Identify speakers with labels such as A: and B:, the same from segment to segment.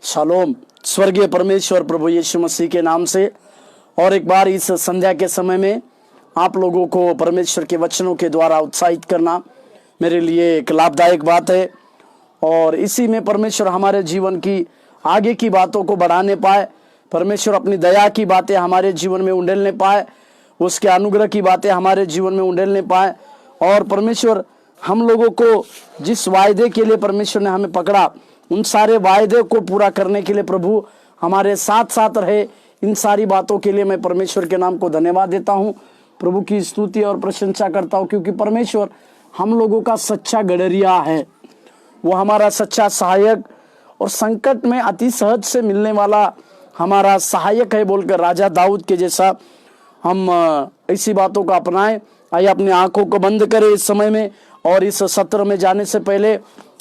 A: Shalom. स्वर्गीय परमेश्वर प्रभु यीशु मसीह के नाम से और एक बार इस संध्या के समय में आप लोगों को परमेश्वर के वचनों के द्वारा उत्साहित करना मेरे लिए एक लाभदायक बात है। और इसी में परमेश्वर हमारे जीवन की आगे की बातों को बढ़ाने पाए, परमेश्वर अपनी दया की बातें हमारे जीवन में उंडेलने पाए, उसके अनुग्रह की बातें हमारे जीवन में उंडेलने पाए। और परमेश्वर हम लोगों को जिस वायदे के लिए परमेश्वर ने हमें पकड़ा, उन सारे वायदे को पूरा करने के लिए प्रभु हमारे साथ साथ रहे। इन सारी बातों के लिए मैं परमेश्वर के नाम को धन्यवाद देता हूँ, प्रभु की स्तुति और प्रशंसा करता हूँ, क्योंकि परमेश्वर हम लोगों का सच्चा गडरिया है। वो हमारा सच्चा सहायक और संकट में अति सहज से मिलने वाला हमारा सहायक है बोलकर राजा दाऊद के जैसा हम ऐसी बातों को अपनाएं। आइए अपनी आंखों को बंद करें इस समय में और इस सत्र में जाने से पहले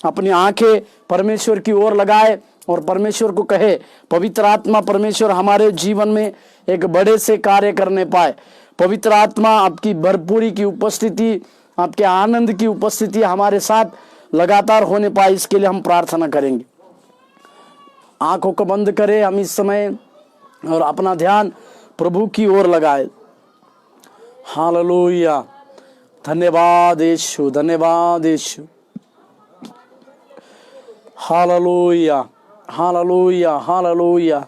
A: अपनी आंखें परमेश्वर की ओर लगाए और परमेश्वर को कहे, पवित्र आत्मा परमेश्वर हमारे जीवन में एक बड़े से कार्य करने पाए। पवित्र आत्मा आपकी भरपूरी की उपस्थिति, आपके आनंद की उपस्थिति हमारे साथ लगातार होने पाए, इसके लिए हम प्रार्थना करेंगे। आंखों को बंद करें हम इस समय और अपना ध्यान प्रभु की ओर लगाए। हालेलुया। धन्यवाद यीशु, धन्यवाद यीशु। Hallelujah, hallelujah, hallelujah.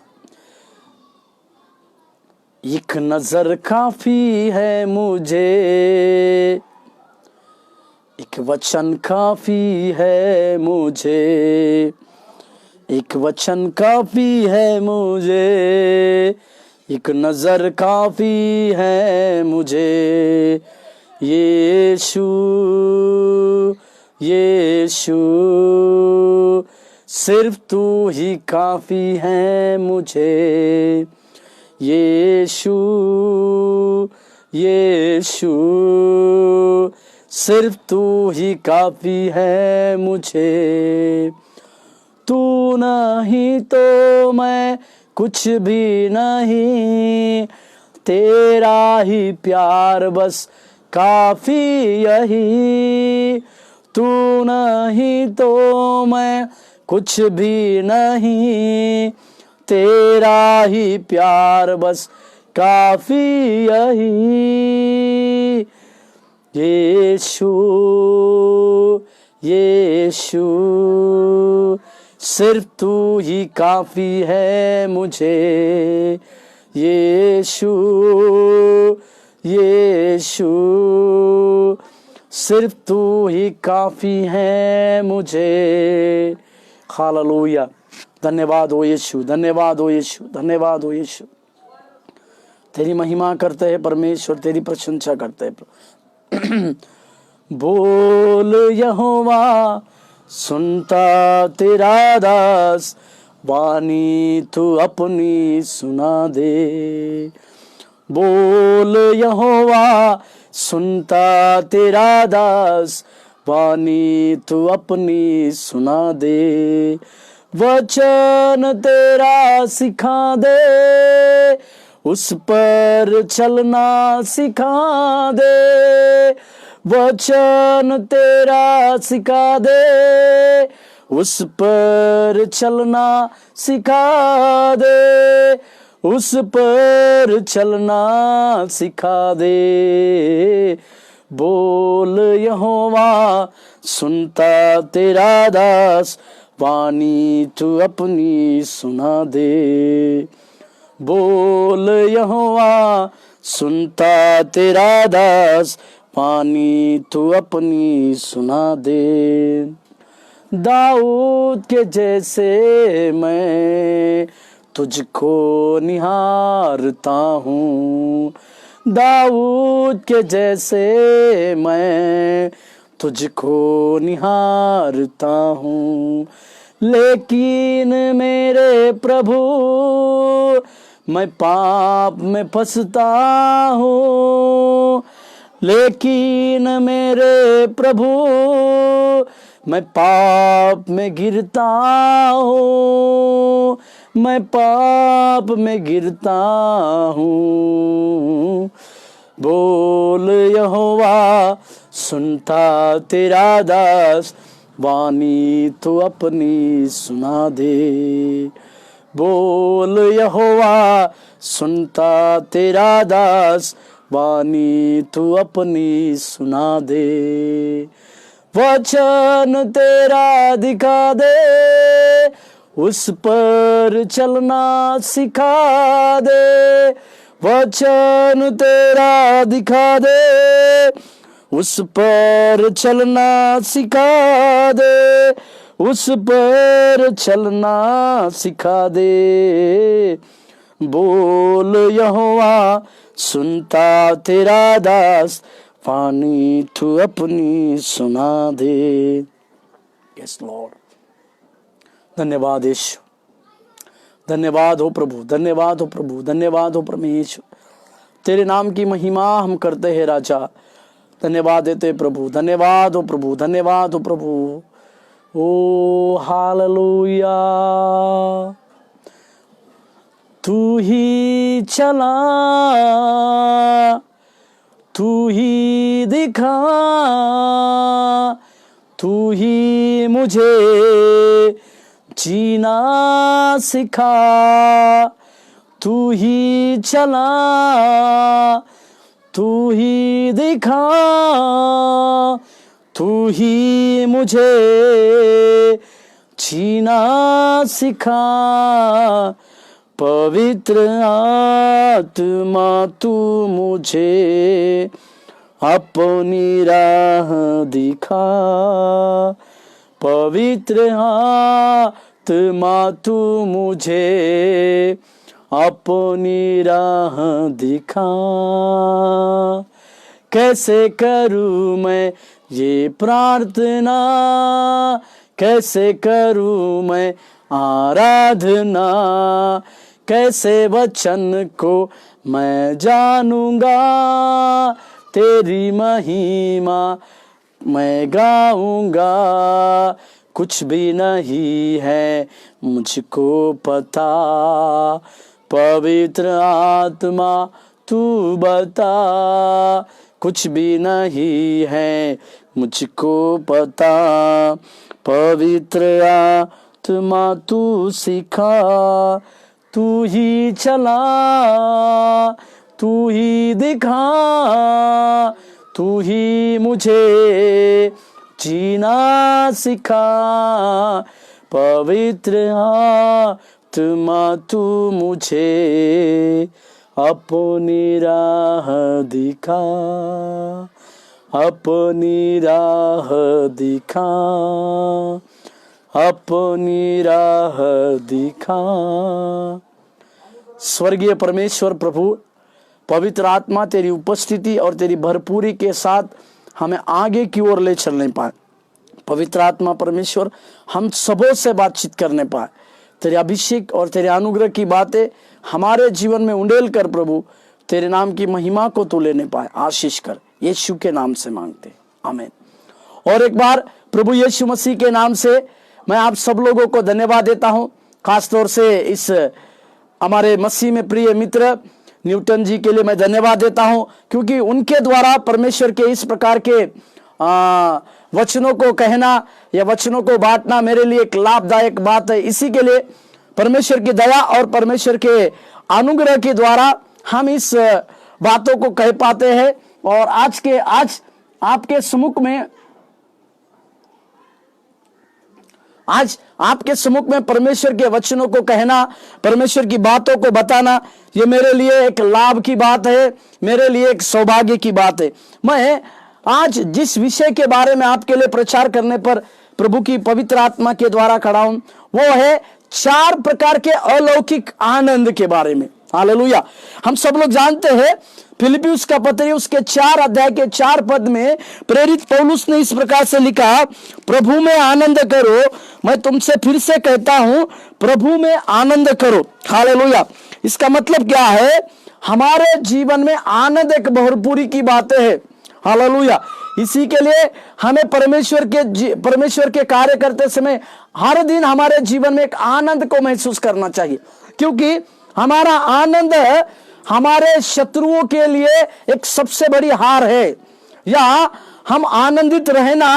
A: एक नजर काफी है मुझे, एक वचन काफी है मुझे, एक वचन काफी है मुझे, एक नजर काफी है मुझे। यीशु यीशु सिर्फ तू ही काफी है मुझे। यीशु यीशु सिर्फ तू ही काफी है मुझे। तू नहीं तो मैं कुछ भी नहीं, तेरा ही प्यार बस काफी यही। तू नहीं तो मैं कुछ भी नहीं, तेरा ही प्यार बस काफी यही। यीशु यीशु सिर्फ तू ही काफी है मुझे। यीशु यीशु सिर्फ तू ही काफी है मुझे। हालेलुया। धन्यवाद हो यीशु, धन्यवाद हो यीशु, धन्यवाद हो यीशु। तेरी महिमा करते हैं परमेश्वर, तेरी प्रशंसा करते हैं। बोल यहोवा, सुनता तेरा दास, वाणी तू अपनी सुना दे। बोल यहोवा, सुनता तेरा दास, वाणी तू अपनी सुना दे। वचन तेरा सिखा दे, उस पर चलना सिखा दे। वचन तेरा सिखा दे, उस पर चलना सिखा दे। उस पर चलना सिखा दे। बोल यहोवा, सुनता तेरा दास, वाणी तू अपनी सुना दे। बोल यहोवा, सुनता तेरा दास, वाणी तू अपनी सुना दे। दाऊद के जैसे मैं तुझको निहारता हूँ, दाऊद के जैसे मैं तुझको निहारता हूँ। लेकिन मेरे प्रभु, मैं पाप में फंसता हूँ। लेकिन मेरे प्रभु, मैं पाप में गिरता हूँ। मैं पाप में गिरता हूँ। बोल यहोवा, सुनता तेरा दास, वाणी तो अपनी सुना दे। बोल यहोवा, सुनता तेरा दास, वाणी तू अपनी सुना दे। वचन तेरा दिखा दे, उस पर चलना सिखा दे। वचन तेरा दिखा दे, उस पर चलना सिखा दे। उस पर चलना सिखा दे। बोल यहोवा, सुनता तेरा दास, वाणी तू अपनी सुना दे। यस लॉर्ड, धन्यवाद यीशु, धन्यवाद हो प्रभु, धन्यवाद हो प्रभु, धन्यवाद हो परमेश्वर। तेरे नाम की महिमा हम करते हैं राजा, धन्यवाद देते प्रभु, धन्यवाद हो प्रभु, धन्यवाद हो प्रभु। ओ हालेलुया। तू ही चला, तू ही दिखा, तू ही मुझे जीना सिखा। तू ही चला, तू ही दिखा, तू ही मुझे जीना सिखा। पवित्र आत्मा तू मुझे अपनी राह दिखा। पवित्र आत्मा तू मुझे अपनी राह दिखा। कैसे करूं मैं ये प्रार्थना, कैसे करूं मैं आराधना, कैसे वचन को मैं जानूंगा, तेरी महिमा मैं गाऊंगा। कुछ भी नहीं है मुझको पता, पवित्र आत्मा तू बता। कुछ भी नहीं है मुझको पता, पवित्र आत्मा तू सिखा। तू ही चला, तू ही दिखा, तू ही मुझे जीना सिखा। पवित्र आत्मा तू मुझे अपनी राह दिखा, अपनी राह दिखा, अपनी राह दिखा। स्वर्गीय परमेश्वर प्रभु, पवित्र आत्मा तेरी उपस्थिति और तेरी भरपूरी के साथ हमें आगे की ओर ले चलने पाए। पवित्र आत्मा परमेश्वर हम सबों से बातचीत करने पाए। तेरे अभिषेक और तेरे अनुग्रह की बातें हमारे जीवन में उंडेल कर प्रभु तेरे नाम की महिमा को तू लेने पाए। आशीष कर, यीशु के नाम से मांगते, आमीन। और एक बार प्रभु यीशु मसीह के नाम से मैं आप सब लोगों को धन्यवाद देता हूं। खासतौर से इस हमारे मसीह में प्रिय मित्र न्यूटन जी के लिए मैं धन्यवाद देता हूं, क्योंकि उनके द्वारा परमेश्वर के इस प्रकार के वचनों को कहना या वचनों को बांटना मेरे लिए एक लाभदायक बात है। इसी के लिए परमेश्वर की दया और परमेश्वर के अनुग्रह के द्वारा हम इस बातों को कह पाते हैं। और आज आपके सम्मुख में आपके सम्मुख में परमेश्वर के वचनों को कहना, परमेश्वर की बातों को बताना, ये मेरे लिए एक लाभ की बात है, मेरे लिए एक सौभाग्य की बात है। मैं आज जिस विषय के बारे में आपके लिए प्रचार करने पर प्रभु की पवित्र आत्मा के द्वारा खड़ा हूं, वो है 4 प्रकार के अलौकिक आनंद के बारे में। हालेलुया। हम सब लोग जानते हैं फिलिप्पियुस का पत्री उसके 4 अध्याय के 4 पद में प्रेरित पौलुस ने इस प्रकार से लिखा, प्रभु में आनंद करो। मैं तुमसे फिर से कहता हूं, प्रभु में आनंद करो। हालेलुया। इसका मतलब क्या है? हमारे जीवन में आनंद एक भरपूरी की बातें है। हालेलुया। इसी के लिए हमें परमेश्वर के कार्य करते समय हर दिन हमारे जीवन में एक आनंद को महसूस करना चाहिए, क्योंकि हमारा आनंद हमारे शत्रुओं के लिए एक सबसे बड़ी हार है, या हम आनंदित रहना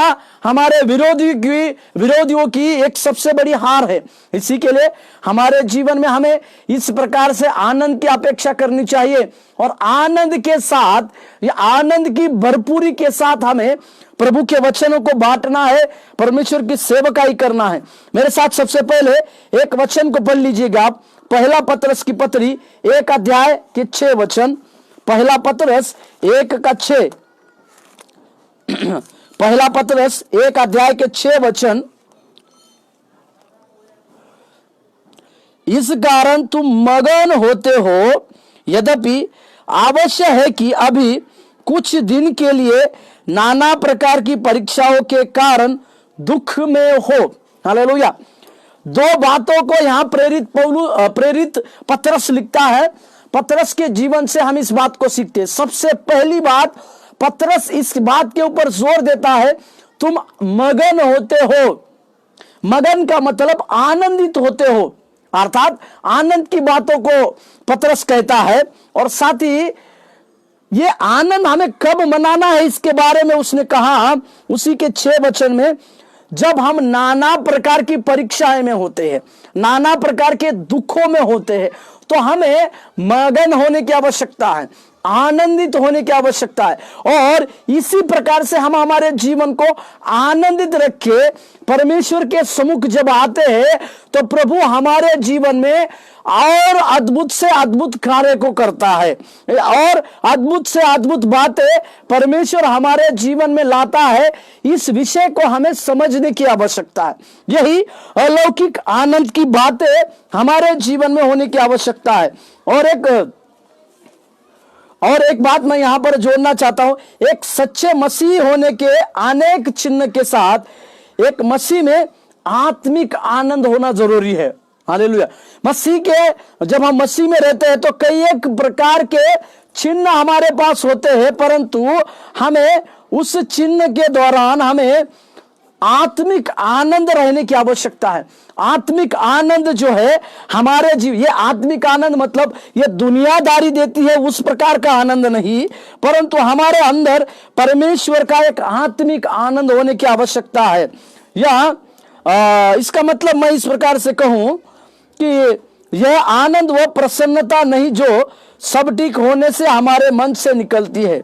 A: हमारे विरोधियों की एक सबसे बड़ी हार है। इसी के लिए हमारे जीवन में हमें इस प्रकार से आनंद की अपेक्षा करनी चाहिए और आनंद के साथ, या आनंद की भरपूरी के साथ हमें प्रभु के वचनों को बांटना है, परमेश्वर की सेवकाई करना है। मेरे साथ सबसे पहले एक वचन को पढ़ लीजिएगा आप, पहला पतरस की पत्री 1 अध्याय के 6 वचन। पहला पतरस 1 का 6, पहला पतरस 1 अध्याय के 6 वचन। इस कारण तुम मगन होते हो, यद्यपि आवश्यक है कि अभी कुछ दिन के लिए नाना प्रकार की परीक्षाओं के कारण दुख में हो। हालेलुया। दो बातों को यहां प्रेरित पतरस लिखता है। पतरस के जीवन से हम इस बात को सीखते हैं। सबसे पहली बात, पतरस इस बात के ऊपर जोर देता है, तुम मगन होते हो। मगन का मतलब आनंदित होते हो, अर्थात आनंद की बातों को पतरस कहता है। और साथ ही ये आनंद हमें कब मनाना है इसके बारे में उसने कहा उसी के 6 वचन में, जब हम नाना प्रकार की परीक्षाएं में होते हैं, नाना प्रकार के दुखों में होते हैं, तो हमें मगन होने की आवश्यकता है, आनंदित होने की आवश्यकता है। और इसी प्रकार से हम हमारे जीवन को आनंदित रखे परमेश्वर के सम्मुख जब आते हैं तो प्रभु हमारे जीवन में और अद्भुत से अद्भुत कार्य को करता है और अद्भुत से अद्भुत बातें परमेश्वर हमारे जीवन में लाता है। इस विषय को हमें समझने की आवश्यकता है। यही अलौकिक आनंद की बातें हमारे जीवन में होने की आवश्यकता है। और एक बात मैं यहां पर जोड़ना चाहता हूं, एक सच्चे मसीह होने के अनेक चिन्ह के साथ एक मसीह में आत्मिक आनंद होना जरूरी है। हालेलुया। मसीह के, जब हम मसीह में रहते हैं तो कई एक प्रकार के चिन्ह हमारे पास होते हैं, परंतु हमें उस चिन्ह के दौरान हमें आत्मिक आनंद रहने की आवश्यकता है। आत्मिक आनंद जो है हमारे ये आत्मिक आनंद मतलब ये दुनियादारी देती है उस प्रकार का आनंद नहीं, परंतु हमारे अंदर परमेश्वर का एक आत्मिक आनंद होने की आवश्यकता है। या इसका मतलब मैं इस प्रकार से कहूं कि यह आनंद व प्रसन्नता नहीं जो सब ठीक होने से हमारे मन से निकलती है।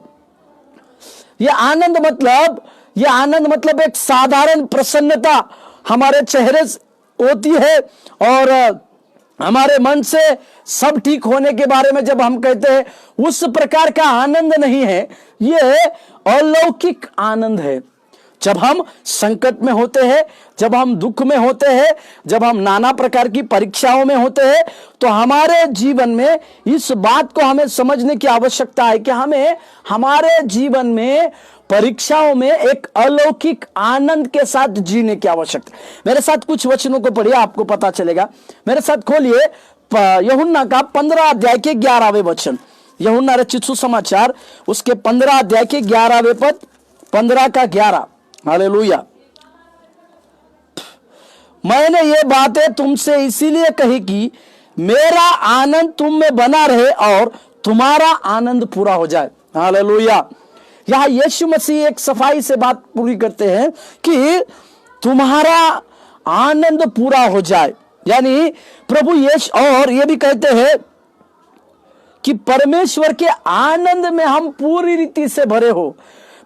A: यह आनंद मतलब एक साधारण प्रसन्नता हमारे चेहरे होती है और हमारे मन से सब ठीक होने के बारे में जब हम कहते हैं उस प्रकार का आनंद नहीं है, यह अलौकिक आनंद है। जब हम संकट में होते हैं, जब हम दुख में होते हैं, जब हम नाना प्रकार की परीक्षाओं में होते हैं, तो हमारे जीवन में इस बात को हमें समझने की आवश्यकता है कि हमें हमारे जीवन में परीक्षाओं में एक अलौकिक आनंद के साथ जीने की आवश्यकता है। मेरे साथ कुछ वचनों को पढ़िए, आपको पता चलेगा। मेरे साथ खोलिए यूहन्ना का 15 अध्याय के 11वें वचन। यूहन्ना रचित सुसमाचार उसके 15 अध्याय के 11वें पद, 15 का 11। हालेलुया। मैंने ये बातें तुमसे इसीलिए कही कि मेरा आनंद तुम में बना रहे और तुम्हारा आनंद पूरा हो जाए। हालेलुया। यहां यीशु मसीह एक सफाई से बात पूरी करते हैं कि तुम्हारा आनंद पूरा हो जाए, यानी प्रभु यीशु, और ये भी कहते हैं कि परमेश्वर के आनंद में हम पूरी रीति से भरे हो।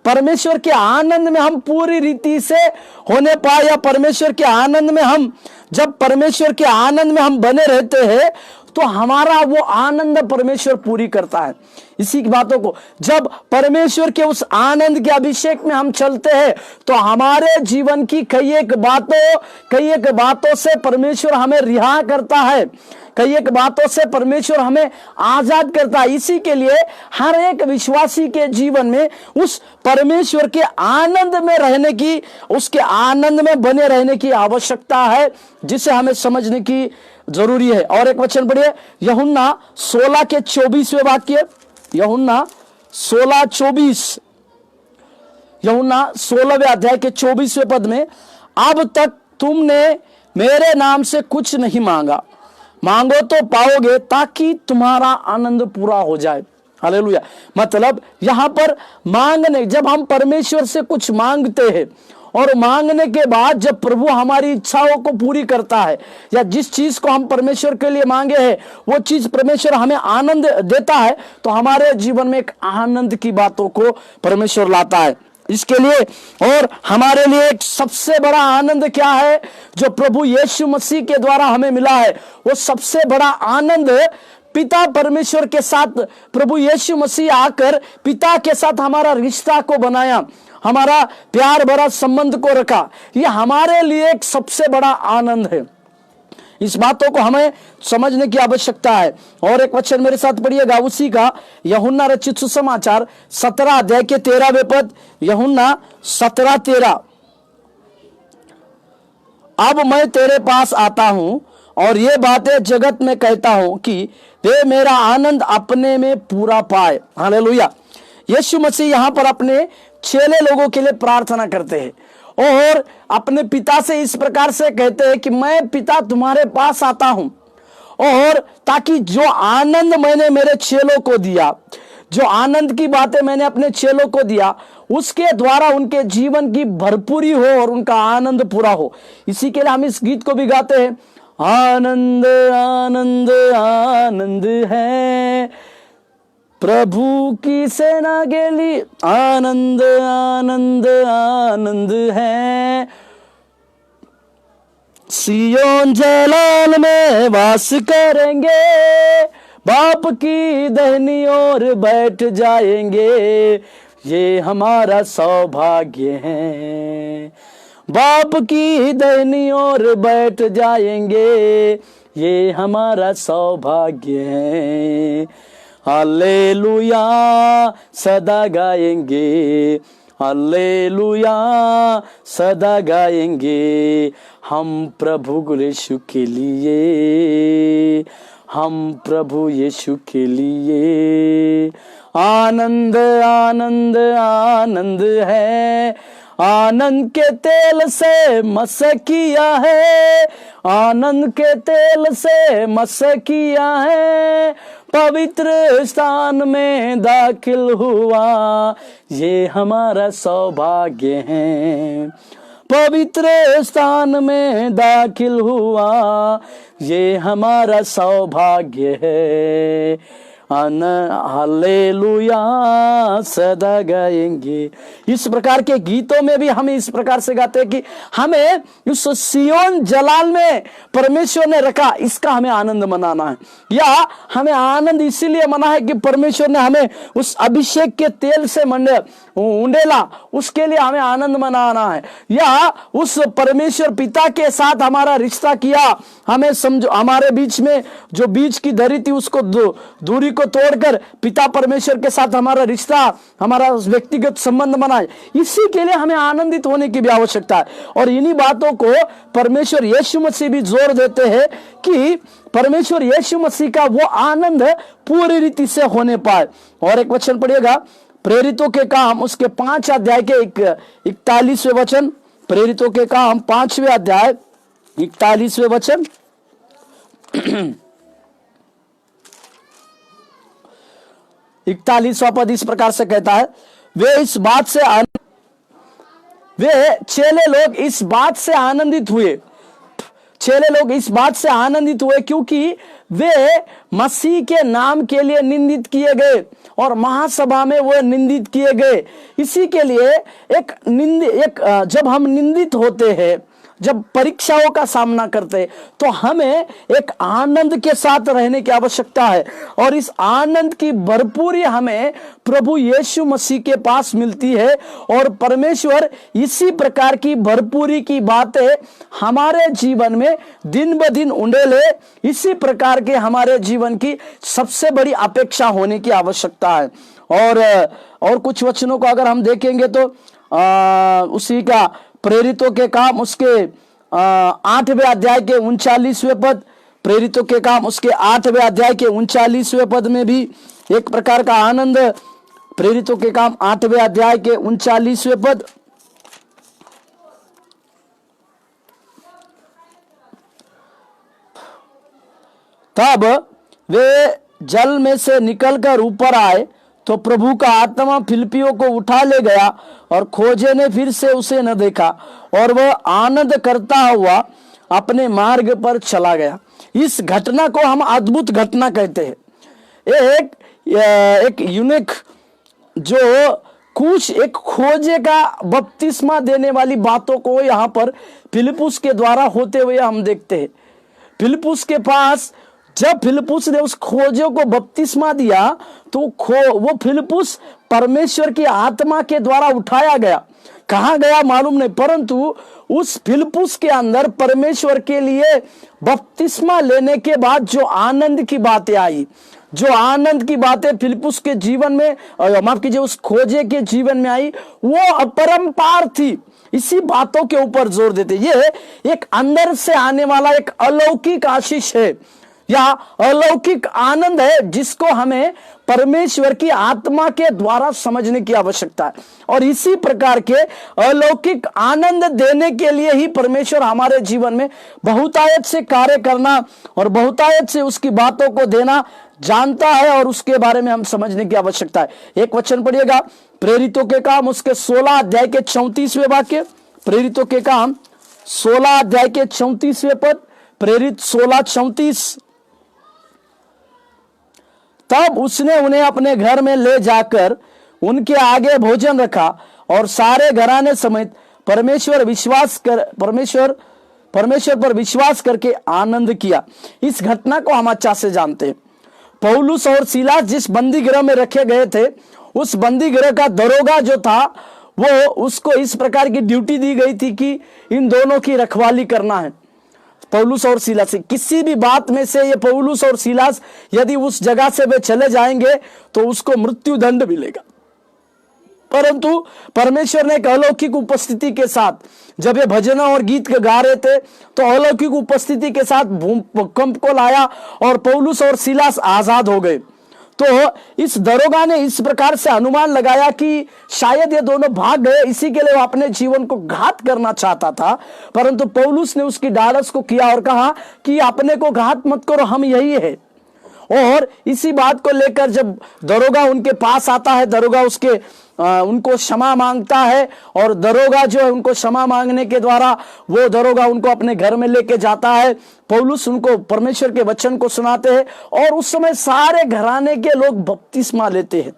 A: परमेश्वर के आनंद में हम पूरी रीति से होने पाए, या परमेश्वर के आनंद में हम, जब परमेश्वर के आनंद में हम बने रहते हैं तो हमारा वो आनंद परमेश्वर पूरी करता है। इसी की बातों को, जब परमेश्वर के उस आनंद के अभिषेक में हम चलते हैं तो हमारे जीवन की कई एक बातों से परमेश्वर हमें रिहा करता है, कई एक बातों से परमेश्वर हमें आजाद करता है। इसी के लिए हर एक विश्वासी के जीवन में उस परमेश्वर के आनंद में रहने की, उसके आनंद में बने रहने की आवश्यकता है, जिसे हमें समझने की जरूरी है। और एक वचन पढ़िए, यूहन्ना 16 के 24वें वाक्य। यूहन्ना 16:24, यूहन्ना 16वें अध्याय के 24वें पद में, अब तक तुमने मेरे नाम से कुछ नहीं मांगा, मांगो तो पाओगे ताकि तुम्हारा आनंद पूरा हो जाए। हालेलुया। मतलब यहां पर मांगने, जब हम परमेश्वर से कुछ मांगते हैं और मांगने के बाद जब प्रभु हमारी इच्छाओं को पूरी करता है, या जिस चीज को हम परमेश्वर के लिए मांगे हैं वो चीज परमेश्वर हमें आनंद देता है, तो हमारे जीवन में एक आनंद की बातों को परमेश्वर लाता है। इसके लिए और हमारे लिए एक सबसे बड़ा आनंद क्या है जो प्रभु यीशु मसीह के द्वारा हमें मिला है? वो सबसे बड़ा आनंद पिता परमेश्वर के साथ प्रभु यीशु मसीह आकर पिता के साथ हमारा रिश्ता को बनाया, हमारा प्यार भरा संबंध को रखा। ये हमारे लिए एक सबसे बड़ा आनंद है। इस बातों को हमें समझने की आवश्यकता है। और एक वचन मेरे साथ पढ़िएगा उसी का, यूहन्ना रचित सुसमाचार 17 अध्याय के 13वें पद। यूहन्ना 17:13। अब मैं तेरे पास आता हूं और ये बातें जगत में कहता हूं कि वे मेरा आनंद अपने में पूरा पाए। हालेलुया। यीशु मसीह यहां पर अपने चेले लोगों के लिए प्रार्थना करते हैं और अपने पिता से इस प्रकार से कहते हैं कि मैं पिता तुम्हारे पास आता हूं, और ताकि जो आनंद मैंने मेरे चेलों को दिया, जो आनंद की बातें मैंने अपने चेलों को दिया, उसके द्वारा उनके जीवन की भरपूरी हो और उनका आनंद पूरा हो। इसी के लिए हम इस गीत को भी गाते हैं, आनंद आनंद आनंद है प्रभु की सेना गेली, आनंद आनंद आनंद है सियोन जलाल में वास करेंगे, बाप की दहनी ओर बैठ जाएंगे, ये हमारा सौभाग्य है। बाप की दहनी ओर बैठ जाएंगे, ये हमारा सौभाग्य है। हालेलुया सदा गाएंगे, हालेलुया सदा गाएंगे हम प्रभु यीशु के लिए, हम प्रभु यीशु के लिए। आनंद आनंद आनंद है, आनंद के तेल से मसक किया है, आनंद के तेल से मसक किया है, पवित्र स्थान में दाखिल हुआ, ये हमारा सौभाग्य है। पवित्र स्थान में दाखिल हुआ, ये हमारा सौभाग्य है। हालेलुया सदा गाएंगे। इस प्रकार के गीतों में भी हम इस प्रकार से गाते हैं कि हमें उस सियोन जलाल में परमेश्वर ने रखा, इसका हमें आनंद मनाना है। या हमें आनंद इसीलिए मना है कि परमेश्वर ने हमें उस अभिषेक के तेल से उंडेला, उसके लिए हमें आनंद मनाना है। या उस परमेश्वर पिता के साथ हमारा रिश्ता किया, हमें समझो हमारे बीच में जो बीच की धरी थी उसको दूरी को तोड़कर पिता परमेश्वर के साथ हमारा रिश्ता, हमारा व्यक्तिगत संबंध बनाए, इसी के लिए हमें आनंदित होने की भी आवश्यकता है। और इन्हीं बातों को परमेश्वर यीशु मसीह भी जोर देते हैं कि परमेश्वर यीशु मसीह का वो आनंद पूरी रीति से होने पाए। और एक वचन पढ़िएगा, प्रेरितों के काम उसके 5 अध्याय के 41वें वचन। प्रेरितों के काम 5वें अध्याय 41वें वचन। 41वां पद इस प्रकार से कहता है, वे चेले लोग इस बात से आनंदित हुए, चेले लोग इस बात से आनंदित हुए क्योंकि वे मसीह के नाम के लिए निंदित किए गए और महासभा में वो निंदित किए गए। इसी के लिए जब हम निंदित होते हैं, जब परीक्षाओं का सामना करते, तो हमें एक आनंद के साथ रहने की आवश्यकता है। और इस आनंद की भरपूरी हमें प्रभु यीशु मसीह के पास मिलती है। और परमेश्वर इसी प्रकार की भरपूरी की बातें हमारे जीवन में दिन ब दिन उंडेले, इसी प्रकार के हमारे जीवन की सबसे बड़ी अपेक्षा होने की आवश्यकता है। और कुछ वचनों को अगर हम देखेंगे तो उसी का प्रेरितों के काम उसके 8वें अध्याय के 39वें पद, प्रेरितों के काम उसके 8वें अध्याय के 39वें पद में भी एक प्रकार का आनंद। प्रेरितों के काम 8वें अध्याय के 39वें पद, तब वे जल में से निकलकर ऊपर आए तो प्रभु का आत्मा फिलिप्पियों को उठा ले गया और खोजे ने फिर से उसे न देखा और वह आनंद करता हुआ अपने मार्ग पर चला गया। इस घटना को हम अद्भुत घटना कहते हैं। एक यूनिक जो कुछ एक खोजे का बपतिस्मा देने वाली बातों को यहाँ पर फिलिप्पुस के द्वारा होते हुए हम देखते हैं। फिलिप्पुस के पास जब फिलिप्पुस ने उस खोजे को बपतिस्मा दिया तो वो फिलिप्पुस परमेश्वर की आत्मा के द्वारा उठाया गया। कहाँ गया मालूम नहीं, परंतु उस फिलिप्पुस के अंदर परमेश्वर के लिए बपतिस्मा लेने के बाद जो आनंद की बातें आई, जो आनंद की बातें फिलिप्पुस के जीवन में, माफ कीजिए, उस खोजे के जीवन में आई, वो अपरंपार थी। इसी बातों के ऊपर जोर देते, ये एक अंदर से आने वाला एक अलौकिक आशीष है या अलौकिक आनंद है जिसको हमें परमेश्वर की आत्मा के द्वारा समझने की आवश्यकता है। और इसी प्रकार के अलौकिक आनंद देने के लिए ही परमेश्वर हमारे जीवन में बहुतायत से कार्य करना और बहुतायत से उसकी बातों को देना जानता है और उसके बारे में हम समझने की आवश्यकता है। एक वचन पढ़िएगा, प्रेरितों के काम उसके 16 अध्याय के 34वें वाक्य। प्रेरितों के काम 16 अध्याय के 34वें पद, प्रेरित 16:34। तब उसने उन्हें अपने घर में ले जाकर उनके आगे भोजन रखा और सारे घराने समेत परमेश्वर पर विश्वास करके आनंद किया। इस घटना को हम अच्छा से जानते हैं। पौलुस और सीलास जिस बंदी गृह में रखे गए थे, उस बंदी गृह का दरोगा जो था वो उसको इस प्रकार की ड्यूटी दी गई थी कि इन दोनों की रखवाली करना है, पौलुस और सीलास से। किसी भी बात में से ये पौलुस और सीलास यदि उस जगह से वे चले जाएंगे तो उसको मृत्यु दंड मिलेगा। परंतु परमेश्वर ने एक अलौकिक उपस्थिति के साथ, जब ये भजन और गीत गा रहे थे तो अलौकिक उपस्थिति के साथ भूकंप को लाया और पौलुस और सीलास आजाद हो गए। तो इस दरोगा ने इस प्रकार से अनुमान लगाया कि शायद ये दोनों भाग गए, इसी के लिए वो अपने जीवन को घात करना चाहता था। परंतु पौलुस ने उसकी ढाढ़स को किया और कहा कि अपने को घात मत करो, हम यही है। और इसी बात को लेकर जब दरोगा उनके पास आता है, दरोगा उनको क्षमा मांगता है और दरोगा जो है उनको क्षमा मांगने के द्वारा वो दरोगा उनको अपने घर में लेके जाता है। पौलुस उनको परमेश्वर के वचन को सुनाते हैं और उस समय सारे घराने के लोग बपतिस्मा लेते हैं।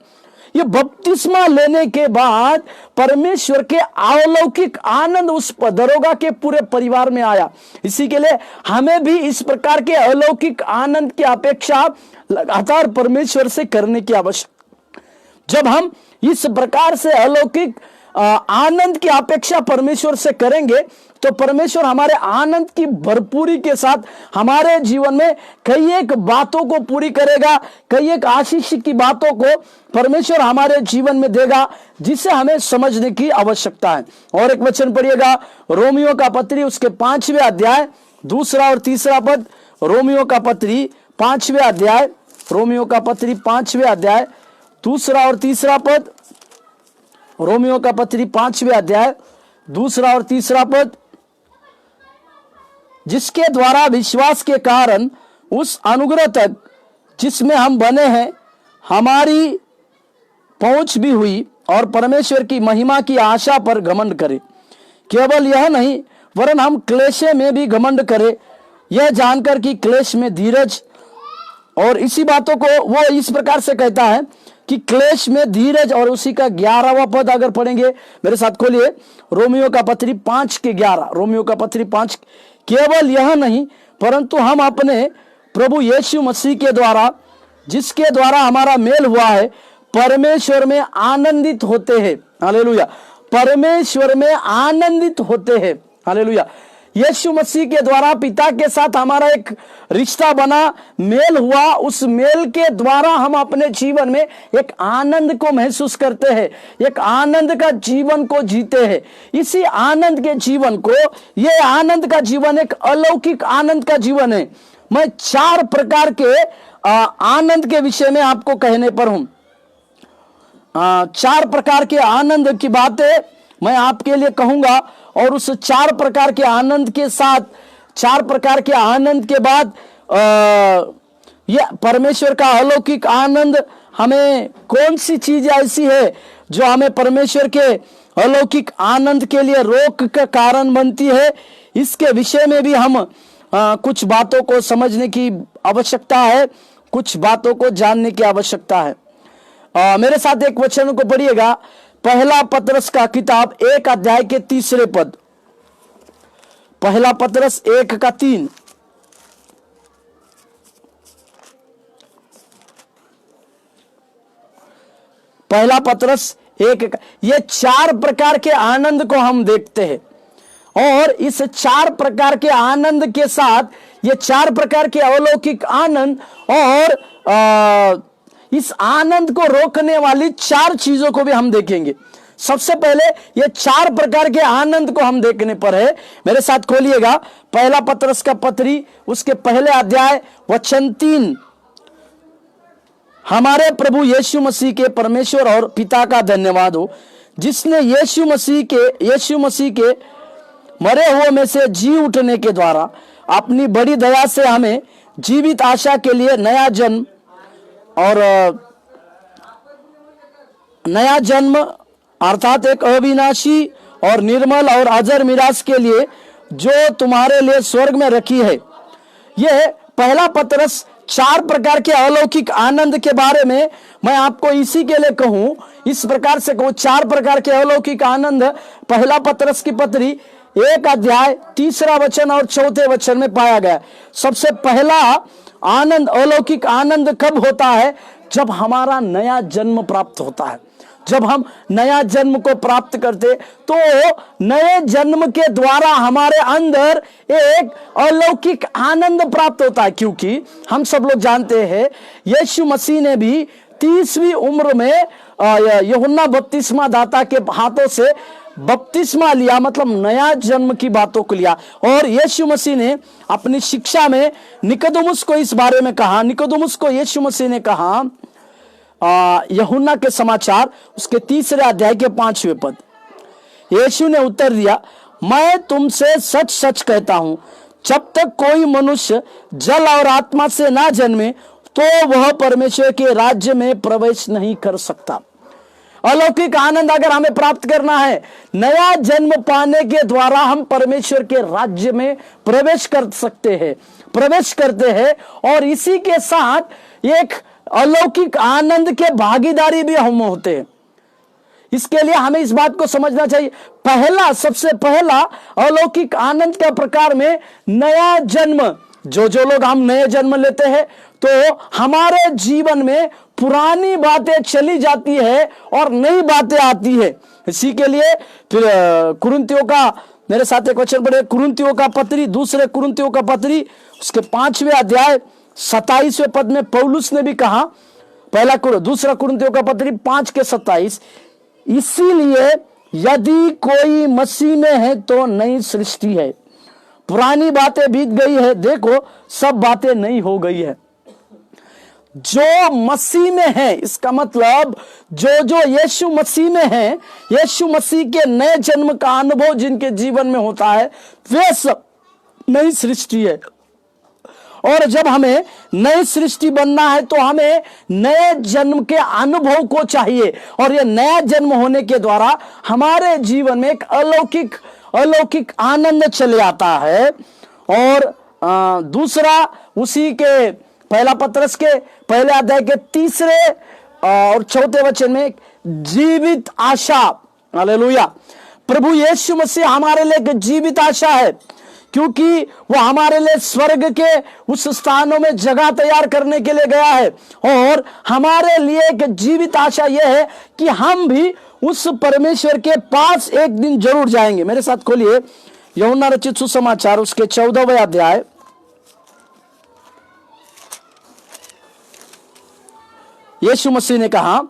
A: ये बपतिस्मा लेने के बाद परमेश्वर के अलौकिक आनंद उस दरोगा के पूरे परिवार में आया। इसी के लिए हमें भी इस प्रकार के अलौकिक आनंद की अपेक्षा लगातार परमेश्वर से करने की आवश्यकता। जब हम इस प्रकार से अलौकिक आनंद की अपेक्षा परमेश्वर से करेंगे तो परमेश्वर हमारे आनंद की भरपूरी के साथ हमारे जीवन में कई एक बातों को पूरी करेगा, कई एक आशीष की बातों को परमेश्वर हमारे जीवन में देगा जिसे हमें समझने की आवश्यकता है। और एक वचन पढ़िएगा, रोमियो का पत्री उसके 5वें अध्याय 2 और 3 पद। रोमियो का पत्री 5वें अध्याय, रोमियो का पत्री 5वें अध्याय 2 और 3 पद। रोमियो का पत्री 5वें अध्याय 2 और 3 पद। जिसके द्वारा विश्वास के कारण उस अनुग्रह तक जिसमें हम बने हैं हमारी पहुंच भी हुई और परमेश्वर की महिमा की आशा पर घमंड करें। केवल यह नहीं वरन हम क्लेशे में भी घमंड करें, यह जानकर कि क्लेश में धीरज। और इसी बातों को वो इस प्रकार से कहता है कि क्लेश में धीरज। और उसी का 11वां पद अगर पढ़ेंगे, मेरे साथ खोलिए, रोमियो का पत्री 5:11। रोमियो का पत्री 5। केवल यह नहीं परंतु हम अपने प्रभु यीशु मसीह के द्वारा, जिसके द्वारा हमारा मेल हुआ है, परमेश्वर में आनंदित होते हैं। हालेलुया। परमेश्वर में आनंदित होते हैं। हालेलुया। यीशु मसीह के द्वारा पिता के साथ हमारा एक रिश्ता बना, मेल हुआ। उस मेल के द्वारा हम अपने जीवन में एक आनंद को महसूस करते हैं, एक आनंद का जीवन को जीते हैं। इसी आनंद के जीवन को, ये आनंद का जीवन एक अलौकिक आनंद का जीवन है। मैं 4 प्रकार के आनंद के विषय में आपको कहने पर हूं। 4 प्रकार के आनंद की बातें मैं आपके लिए कहूंगा और उस 4 प्रकार के आनंद के साथ, 4 प्रकार के आनंद के बाद ये परमेश्वर का अलौकिक आनंद हमें कौन सी चीज ऐसी है जो हमें परमेश्वर के अलौकिक आनंद के लिए रोक का कारण बनती है, इसके विषय में भी हम कुछ बातों को समझने की आवश्यकता है, कुछ बातों को जानने की आवश्यकता है। मेरे साथ एक वचन को पढ़िएगा, पहला पतरस का किताब 1 अध्याय के 3 पद। पहला पतरस 1:3। पहला पतरस 1। ये 4 प्रकार के आनंद को हम देखते हैं, और इस 4 प्रकार के आनंद के साथ ये 4 प्रकार के अलौकिक आनंद और इस आनंद को रोकने वाली 4 चीजों को भी हम देखेंगे। सबसे पहले ये 4 प्रकार के आनंद को हम देखने पर है, मेरे साथ खोलिएगा पहला पतरस का पत्री, उसके पहले अध्याय वचन 3। हमारे प्रभु यीशु मसीह के परमेश्वर और पिता का धन्यवाद हो, जिसने यीशु मसीह के मरे हुए में से जी उठने के द्वारा अपनी बड़ी दया से हमें जीवित आशा के लिए नया जन्म अर्थात एक अविनाशी और निर्मल और अजर मिरास के लिए जो तुम्हारे लिए स्वर्ग में रखी है। यह पहला पतरस 4 प्रकार के अलौकिक आनंद के बारे में मैं आपको इसी के लिए कहूं, इस प्रकार से कहूं, 4 प्रकार के अलौकिक आनंद पहला पतरस की पत्री 1 अध्याय 3 वचन और 4 वचन में पाया गया। सबसे पहला आनंद, अलौकिक आनंद कब होता है? जब हमारा नया जन्म प्राप्त होता है। जब हम नया जन्म को प्राप्त करते तो नए जन्म के द्वारा हमारे अंदर एक अलौकिक आनंद प्राप्त होता है, क्योंकि हम सब लोग जानते हैं यीशु मसीह ने भी 30वीं उम्र में यूहन्ना बपतिस्मा दाता के हाथों से बपतिस्मा लिया, मतलब नया जन्म की बातों को लिया। और यीशु मसीह ने अपनी शिक्षा में निकोदेमुस को इस बारे में कहा। निकोदेमुस को यीशु मसीह ने कहा, यूहन्ना के समाचार उसके 3 अध्याय के 5वें पद, यीशु ने उत्तर दिया, मैं तुमसे सच सच कहता हूं, जब तक कोई मनुष्य जल और आत्मा से ना जन्मे तो वह परमेश्वर के राज्य में प्रवेश नहीं कर सकता। अलौकिक आनंद अगर हमें प्राप्त करना है, नया जन्म पाने के द्वारा हम परमेश्वर के राज्य में प्रवेश कर सकते हैं, प्रवेश करते हैं, और इसी के साथ एक अलौकिक आनंद के भागीदारी भी हम होते हैं। इसके लिए हमें इस बात को समझना चाहिए, सबसे पहला अलौकिक आनंद का प्रकार में नया जन्म। जो लोग हम नए जन्म लेते हैं तो हमारे जीवन में पुरानी बातें चली जाती है और नई बातें आती है। इसी के लिए फिर कुरिन्थियों का, मेरे साथ एक वचन पढ़े, कुरिन्थियों का पत्री, 2 कुरिन्थियों का पत्री उसके 5वें अध्याय 27वें पद में पौलुस ने भी कहा, 2 कुरिन्थियों का पत्री 5:27, इसीलिए यदि कोई मसीह में है तो नई सृष्टि है, पुरानी बातें बीत गई है, देखो सब बातें नई हो गई है। जो मसीह में है, इसका मतलब जो यीशु मसीह में है, यीशु मसीह के नए जन्म का अनुभव जिनके जीवन में होता है, वे सब नई सृष्टि है। और जब हमें नई सृष्टि बनना है तो हमें नए जन्म के अनुभव को चाहिए, और ये नया जन्म होने के द्वारा हमारे जीवन में एक अलौकिक आनंद चले आता है। और दूसरा, उसी के पहला पतरस के पहले अध्याय के 3 और 4 वचन में जीवित आशा। हालेलुया। प्रभु यीशु मसीह हमारे लिए एक जीवित आशा है, क्योंकि वो हमारे लिए स्वर्ग के उस स्थानों में जगह तैयार करने के लिए गया है, और हमारे लिए एक जीवित आशा यह है कि हम भी उस परमेश्वर के पास एक दिन जरूर जाएंगे। मेरे साथ खोलिए यूहन्ना रचित सुसमाचार उसके 14वें अध्याय, यीशु मसीह ने कहा,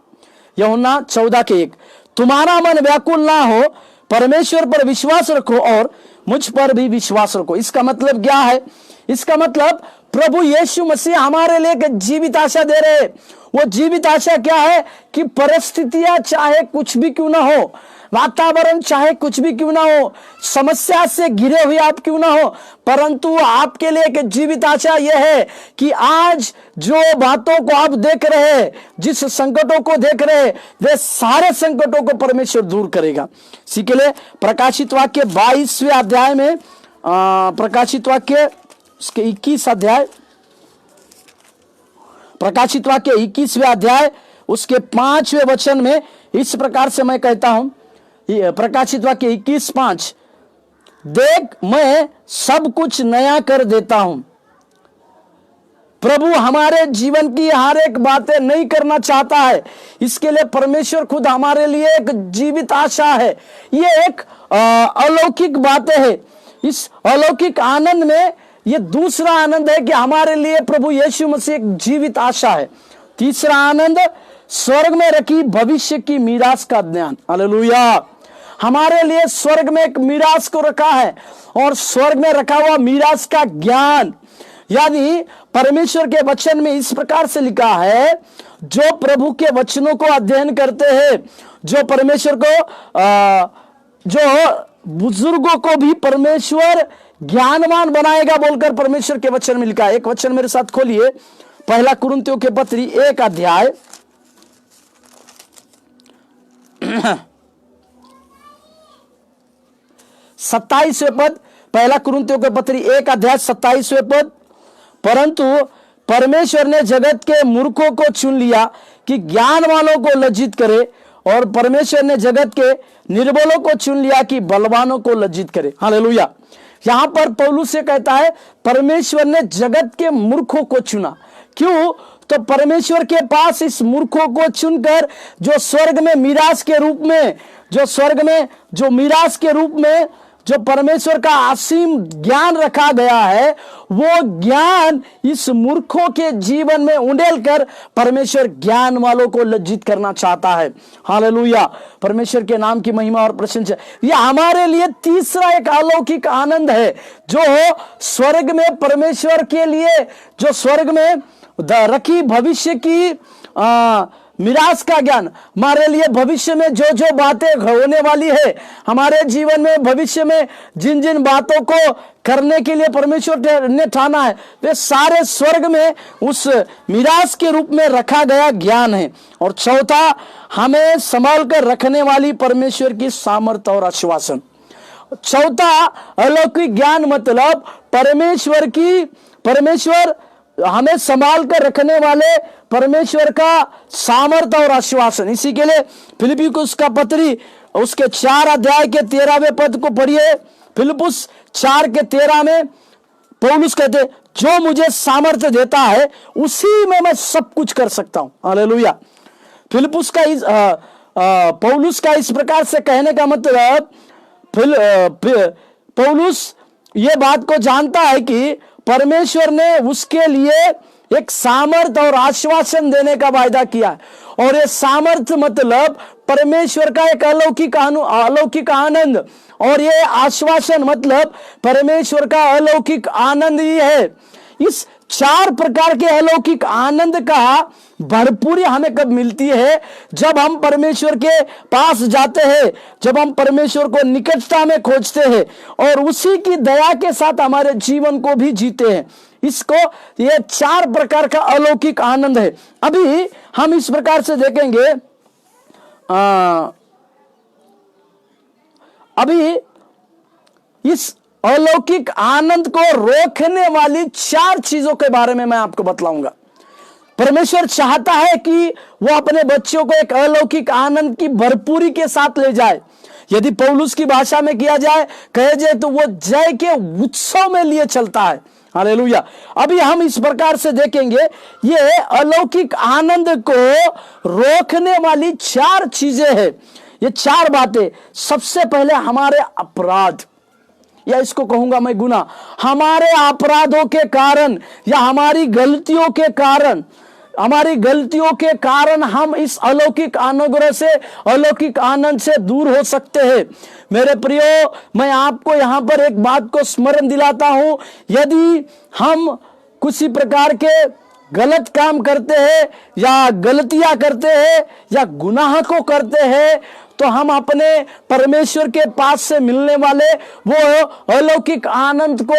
A: यूहन्ना 14:1, तुम्हारा मन व्याकुल ना हो, परमेश्वर पर विश्वास रखो और मुझ पर भी विश्वास रखो। इसका मतलब क्या है? इसका मतलब प्रभु यीशु मसीह हमारे लिए एक जीवित आशा दे रहे हैं। वो जीवित आशा क्या है कि परिस्थितियां चाहे कुछ भी क्यों ना हो, वातावरण चाहे कुछ भी क्यों ना हो, समस्या से घिरे हुए आप क्यों ना हो, परंतु आपके लिए एक जीवित आशा यह है कि आज जो बातों को आप देख रहे हैं, जिस संकटों को देख रहे हैं, वे सारे संकटों को परमेश्वर दूर करेगा। इसी के लिए प्रकाशित वाक्य 22वें अध्याय में, प्रकाशित वाक्य उसके 21 अध्याय, प्रकाशित वाक्य 21वें अध्याय उसके 5वें वचन में इस प्रकार से मैं कहता हूं, प्रकाशित वाक्य 21:5, देख मैं सब कुछ नया कर देता हूं। प्रभु हमारे जीवन की हर एक बातें नहीं करना चाहता है, इसके लिए परमेश्वर खुद हमारे लिए एक जीवित आशा है। ये एक अलौकिक बातें है। इस अलौकिक आनंद में ये दूसरा आनंद है कि हमारे लिए प्रभु यीशु मसीह एक जीवित आशा है। तीसरा आनंद, स्वर्ग में रखी भविष्य की मीरास का ज्ञान। हालेलुया। हमारे लिए स्वर्ग में एक मीरास को रखा है, और स्वर्ग में रखा हुआ मीरास का ज्ञान, यानी परमेश्वर के वचन में इस प्रकार से लिखा है, जो प्रभु के वचनों को अध्ययन करते हैं, जो परमेश्वर को जो बुजुर्गों को भी परमेश्वर ज्ञानवान बनाएगा बोलकर परमेश्वर के वचन में लिखा है। एक वचन मेरे साथ खोलिए, पहला कुरिन्थियों के पत्री 1 अध्याय 27वें पद, पहला कुरिन्थियों के पत्री 1 अध्याय 27वें पद, परंतु परमेश्वर ने जगत के मूर्खों को चुन लिया कि ज्ञान वालों को लज्जित करे, और परमेश्वर ने जगत के निर्बलों को चुन लिया कि बलवानों को लज्जित करे। हालेलुया। यहां पर पौलुस से कहता है परमेश्वर ने जगत के मूर्खों को चुना। क्यों? तो परमेश्वर के पास इस मूर्खों को चुनकर जो स्वर्ग में मीरास के रूप में, जो स्वर्ग में जो मीरास के रूप में जो परमेश्वर का असीम ज्ञान रखा गया है, वो ज्ञान इस मूर्खों के जीवन में उंडेल कर परमेश्वर ज्ञान वालों को लज्जित करना चाहता है। हालेलुया। परमेश्वर के नाम की महिमा और प्रशंसा। यह हमारे लिए तीसरा एक अलौकिक आनंद है, जो स्वर्ग में परमेश्वर के लिए, जो स्वर्ग में रखी भविष्य की मिरास का ज्ञान। हमारे लिए भविष्य में जो जो बातें होने वाली है, हमारे जीवन में भविष्य में जिन जिन बातों को करने के लिए परमेश्वर ने ठाना है, वे सारे स्वर्ग में उस मिरास के रूप में रखा गया ज्ञान है। और चौथा, हमें संभाल कर रखने वाली परमेश्वर की सामर्थ और आश्वासन। चौथा अलौकिक ज्ञान मतलब परमेश्वर हमें संभाल कर रखने वाले परमेश्वर का सामर्थ और आश्वासन। इसी के लिए फिलिप्पियुस का पत्री उसके 4 अध्याय के 13वें पद को पढ़िए। फिलिप्पुस 4:13 में पौलुस कहते, जो मुझे सामर्थ्य देता है उसी में मैं सब कुछ कर सकता हूं। हालेलुया। फिलिप्पुस का पौलुस का इस प्रकार से कहने का मतलब, पौलुस ये बात को जानता है कि परमेश्वर ने उसके लिए एक सामर्थ और आश्वासन देने का वायदा किया है। और ये सामर्थ मतलब परमेश्वर का एक अलौकिक आनंद, और ये आश्वासन मतलब परमेश्वर का अलौकिक आनंद ही है। इस 4 प्रकार के अलौकिक आनंद का भरपूरी हमें कब मिलती है? जब हम परमेश्वर के पास जाते हैं, जब हम परमेश्वर को निकटता में खोजते हैं और उसी की दया के साथ हमारे जीवन को भी जीते हैं। इसको ये 4 प्रकार का अलौकिक आनंद है। अभी हम इस प्रकार से देखेंगे, अभी इस अलौकिक आनंद को रोकने वाली 4 चीजों के बारे में मैं आपको बतलाऊंगा। परमेश्वर चाहता है कि वो अपने बच्चों को एक अलौकिक आनंद की भरपूरी के साथ ले जाए। यदि पौलुस की भाषा में किया जाए, कहे जाए तो वो जय के उत्सव में लिए चलता है। हालेलुया। अभी हम इस प्रकार से देखेंगे, ये अलौकिक आनंद को रोकने वाली 4 चीजें हैं। ये 4 बातें। सबसे पहले हमारे अपराध, या इसको कहूंगा मैं गुनाह, हमारे अपराधों के कारण या हमारी गलतियों के कारण हम इस अलौकिक अनुग्रह से, अलौकिक आनंद से दूर हो सकते हैं। मेरे प्रियो, मैं आपको यहां पर एक बात को स्मरण दिलाता हूं, यदि हम किसी प्रकार के गलत काम करते हैं या गलतियां करते हैं या गुनाह को करते हैं तो हम अपने परमेश्वर के पास से मिलने वाले वो अलौकिक आनंद को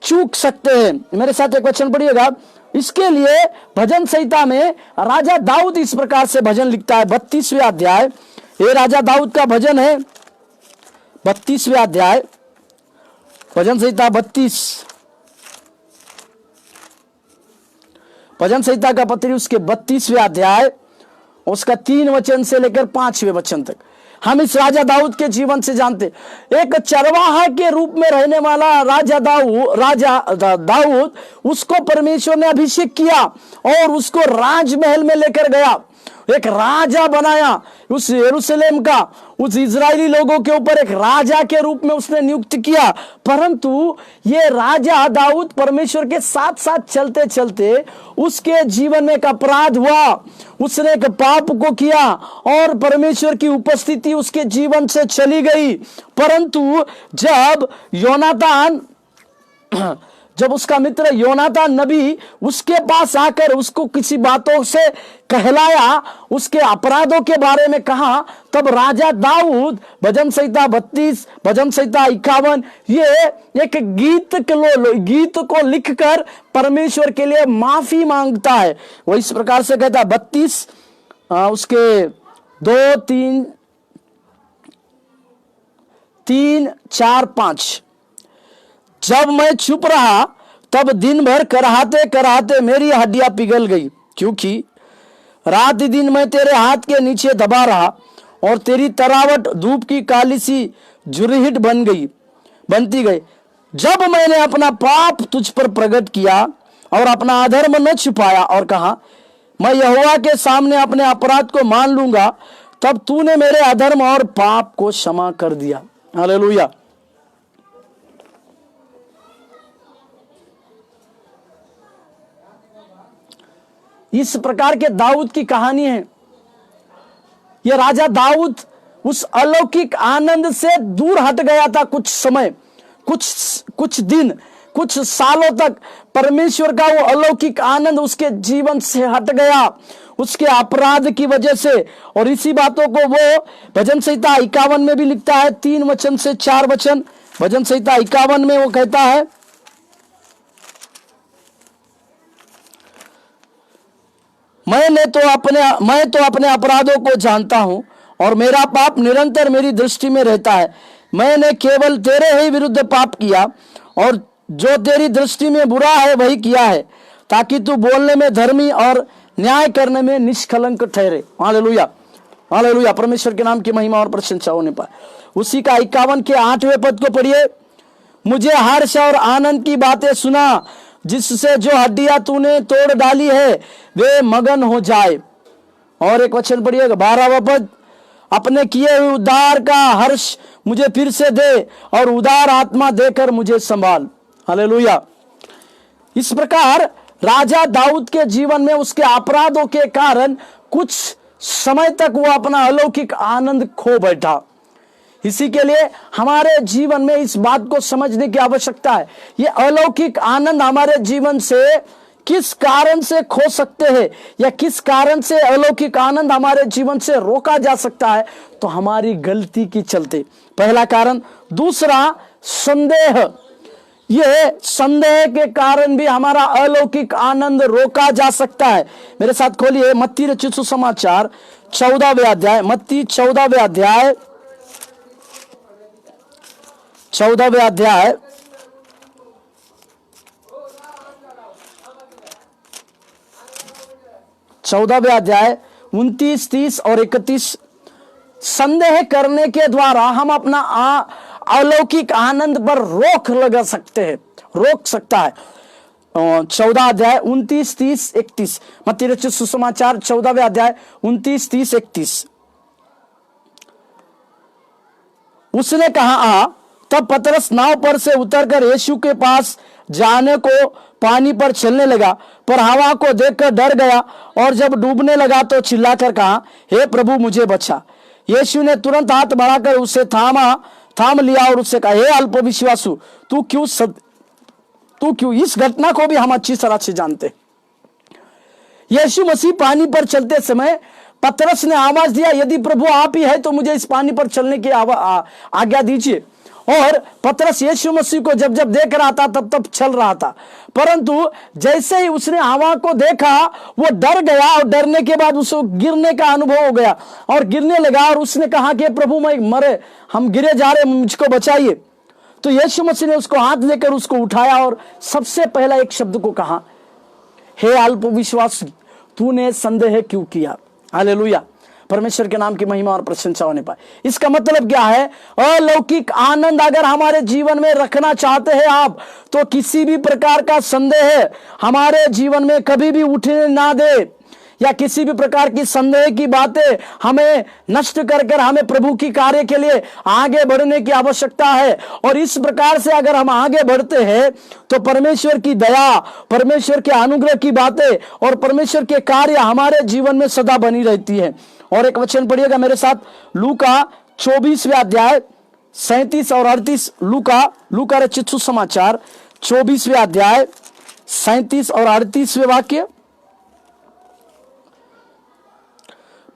A: चूक सकते हैं। मेरे साथ एक वचन पढ़िएगा। इसके लिए भजन संहिता में राजा दाऊद इस प्रकार से भजन लिखता है। 32वें अध्याय, ये राजा दाऊद का भजन है। 32वें अध्याय भजन संहिता 32, भजन संहिता का पत्री उसके 32वें अध्याय उसका 3 वचन से लेकर 5वें वचन तक हम इस राजा दाऊद के जीवन से जानते। एक चरवाहा के रूप में रहने वाला राजा दाऊद उसको परमेश्वर ने अभिषेक किया और उसको राजमहल में लेकर गया, एक राजा बनाया। उस यरूशलेम का, उस इजरायली लोगों के ऊपर एक राजा के रूप में उसने नियुक्त किया। परंतु ये राजा दाऊद परमेश्वर के साथ साथ चलते चलते उसके जीवन में एक अपराध हुआ, उसने एक पाप को किया और परमेश्वर की उपस्थिति उसके जीवन से चली गई। परंतु जब उसका मित्र योनातान नबी उसके पास आकर उसको किसी बातों से कहलाया, उसके अपराधों के बारे में कहा, तब राजा दाऊद भजन संहिता 32, भजन संहिता 51 ये एक गीत को लिखकर परमेश्वर के लिए माफी मांगता है। वो इस प्रकार से कहता है 32 उसके 2, 3, 4, 5। जब मैं चुप रहा तब दिन भर कराहते कराहते मेरी हड्डियां पिघल गई, क्योंकि रात दिन मैं तेरे हाथ के नीचे दबा रहा और तेरी तरावट धूप की काली सी जुरहिट बनती गई। जब मैंने अपना पाप तुझ पर प्रकट किया और अपना अधर्म न छुपाया और कहा मैं यहोवा के सामने अपने अपराध को मान लूंगा, तब तूने मेरे अधर्म और पाप को क्षमा कर दिया। हालेलुया। इस प्रकार के दाऊद की कहानी है। यह राजा दाऊद उस अलौकिक आनंद से दूर हट गया था। कुछ समय, कुछ दिन, कुछ सालों तक परमेश्वर का वो अलौकिक आनंद उसके जीवन से हट गया उसके अपराध की वजह से। और इसी बातों को वो भजन संहिता 51 में भी लिखता है, 3 वचन से 4 वचन। भजन संहिता 51 में वो कहता है, मैं तो अपने अपराधों को जानता हूं और मेरा पाप निरंतर मेरी दृष्टि में रहता है। मैंने केवल तेरे ही विरुद्ध पाप किया और जो तेरी दृष्टि में बुरा है वही किया है, ताकि तू बोलने में धर्मी और न्याय करने में निष्कलंक ठहरे। Hallelujah, hallelujah. परमेश्वर के नाम की महिमा और प्रशंसा होने पाए। उसी का 51 के 8वें पद को पढ़िए। मुझे हर्ष और आनंद की बातें सुना, जिससे जो हड्डियां तूने तोड़ डाली है वे मगन हो जाए। और एक वचन पढ़िएगा 12वां पद, अपने किए हुए उद्धार का हर्ष मुझे फिर से दे और उदार आत्मा देकर मुझे संभाल। हालेलुया। इस प्रकार राजा दाऊद के जीवन में उसके अपराधों के कारण कुछ समय तक वो अपना अलौकिक आनंद खो बैठा। इसी के लिए हमारे जीवन में इस बात को समझने की आवश्यकता है। ये अलौकिक आनंद हमारे जीवन से किस कारण से खो सकते हैं या किस कारण से अलौकिक आनंद हमारे जीवन से रोका जा सकता है, तो हमारी गलती की चलते, पहला कारण। दूसरा, संदेह। ये संदेह के कारण भी हमारा अलौकिक आनंद रोका जा सकता है। मेरे साथ खोलिए मत्ती रचित सुसमाचार 14वें अध्याय, मत्ती 14वें अध्याय, 14वें अध्याय 29, 30 और 31। संदेह करने के द्वारा हम अपना अलौकिक आनंद पर रोक लगा सकते हैं, रोक सकता है। 14 अध्याय 29, 30, 31। मत्ती रचित सुसमाचार 14वें अध्याय 29, 30, 31। उसने कहा आ, तब पतरस नाव पर से उतरकर यीशु के पास जाने को पानी पर चलने लगा, पर हवा को देखकर डर गया और जब डूबने लगा तो चिल्लाकर कहा, हे प्रभु मुझे बचा। यीशु ने तुरंत हाथ बढ़ाकर उसे थाम लिया और उससे कहा, हे अल्पविश्वासु, तू क्यों। इस घटना को भी हम अच्छी तरह से जानते हैं। यीशु मसीह पानी पर चलते समय पतरस ने आवाज दिया, यदि प्रभु आप ही है तो मुझे इस पानी पर चलने की आज्ञा दीजिए। और पतरस यीशु मसीह को जब जब देख रहा था तब तब चल रहा था, परंतु जैसे ही उसने हवा को देखा वो डर गया, और डरने के बाद उसको गिरने का अनुभव हो गया और गिरने लगा, और उसने कहा कि प्रभु मैं मरे, हम गिरे जा रहे, मुझको बचाइए। तो यीशु मसीह ने उसको हाथ लेकर उसको उठाया और सबसे पहला एक शब्द को कहा, हे अल्प विश्वासी, तूने संदेह क्यों किया। हालेलुया, परमेश्वर के नाम की महिमा और प्रशंसा होने पाए। इसका मतलब क्या है? अलौकिक आनंद अगर हमारे जीवन में रखना चाहते हैं आप, तो किसी भी प्रकार का संदेह हमारे जीवन में कभी भी उठने ना दे, या किसी भी प्रकार की संदेह की बातें हमें नष्ट कर कर हमें प्रभु की कार्य के लिए आगे बढ़ने की आवश्यकता है। और इस प्रकार से अगर हम आगे बढ़ते हैं तो परमेश्वर की दया, परमेश्वर के अनुग्रह की बातें और परमेश्वर के कार्य हमारे जीवन में सदा बनी रहती है। और एक वचन पढ़िएगा मेरे साथ, लूका 24वें अध्याय 37 और 38। लूका रचित सुसमाचार 24वें अध्याय 37 और 38वें वाक्य।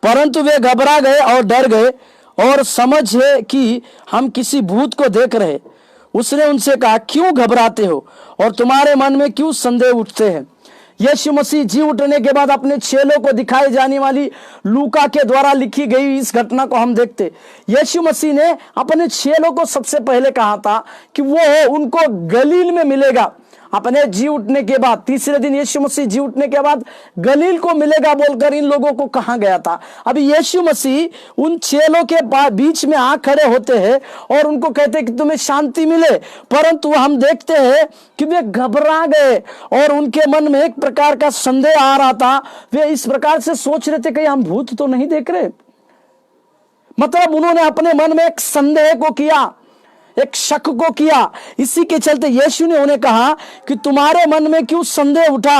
A: परंतु वे घबरा गए और डर गए और समझे कि हम किसी भूत को देख रहे। उसने उनसे कहा, क्यों घबराते हो और तुम्हारे मन में क्यों संदेह उठते हैं। यीशु मसीह जी उठने के बाद अपने चेलों को दिखाई जाने वाली लूका के द्वारा लिखी गई इस घटना को हम देखते। यीशु मसीह ने अपने चेलों को सबसे पहले कहा था कि वो उनको गलील में मिलेगा। अपने जी उठने के बाद तीसरे दिन यीशु मसीह जी उठने के बाद गलील को मिलेगा बोलकर इन लोगों को कहा गया था। अभी यीशु मसीह उन चेलों के बीच में आ खड़े होते हैं और उनको कहते हैं कि तुम्हें शांति मिले, परंतु हम देखते हैं कि वे घबरा गए और उनके मन में एक प्रकार का संदेह आ रहा था। वे इस प्रकार से सोच रहे थे कि हम भूत तो नहीं देख रहे। मतलब उन्होंने अपने मन में एक संदेह को किया, एक शक को किया। इसी के चलते यीशु ने उन्हें कहा कि तुम्हारे मन में क्यों संदेह उठा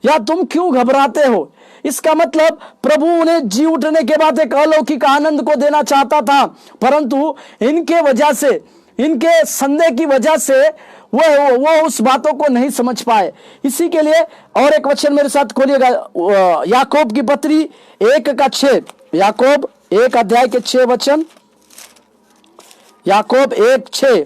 A: या तुम क्यों घबराते हो। इसका मतलब प्रभु उन्हें जी उठने के बाद एक अलौकिक आनंद को देना चाहता था, परंतु इनके वजह से, इनके संदेह की वजह से वो उस बातों को नहीं समझ पाए। इसी के लिए और एक वचन मेरे साथ खोलिएगा, याकूब की पत्री 1:6। याकूब 1 अध्याय के 6 वचन। याकूब 1:6।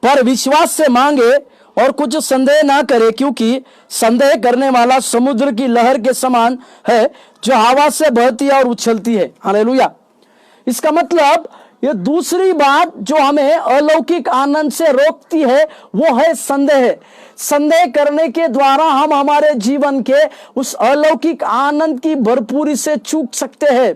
A: पर विश्वास से मांगे और कुछ संदेह ना करे, क्योंकि संदेह करने वाला समुद्र की लहर के समान है जो हवा से बहती है और उछलती है। हालेलुया। इसका मतलब ये दूसरी बात जो हमें अलौकिक आनंद से रोकती है वो है संदेह। संदेह करने के द्वारा हम हमारे जीवन के उस अलौकिक आनंद की भरपूरी से चूक सकते हैं।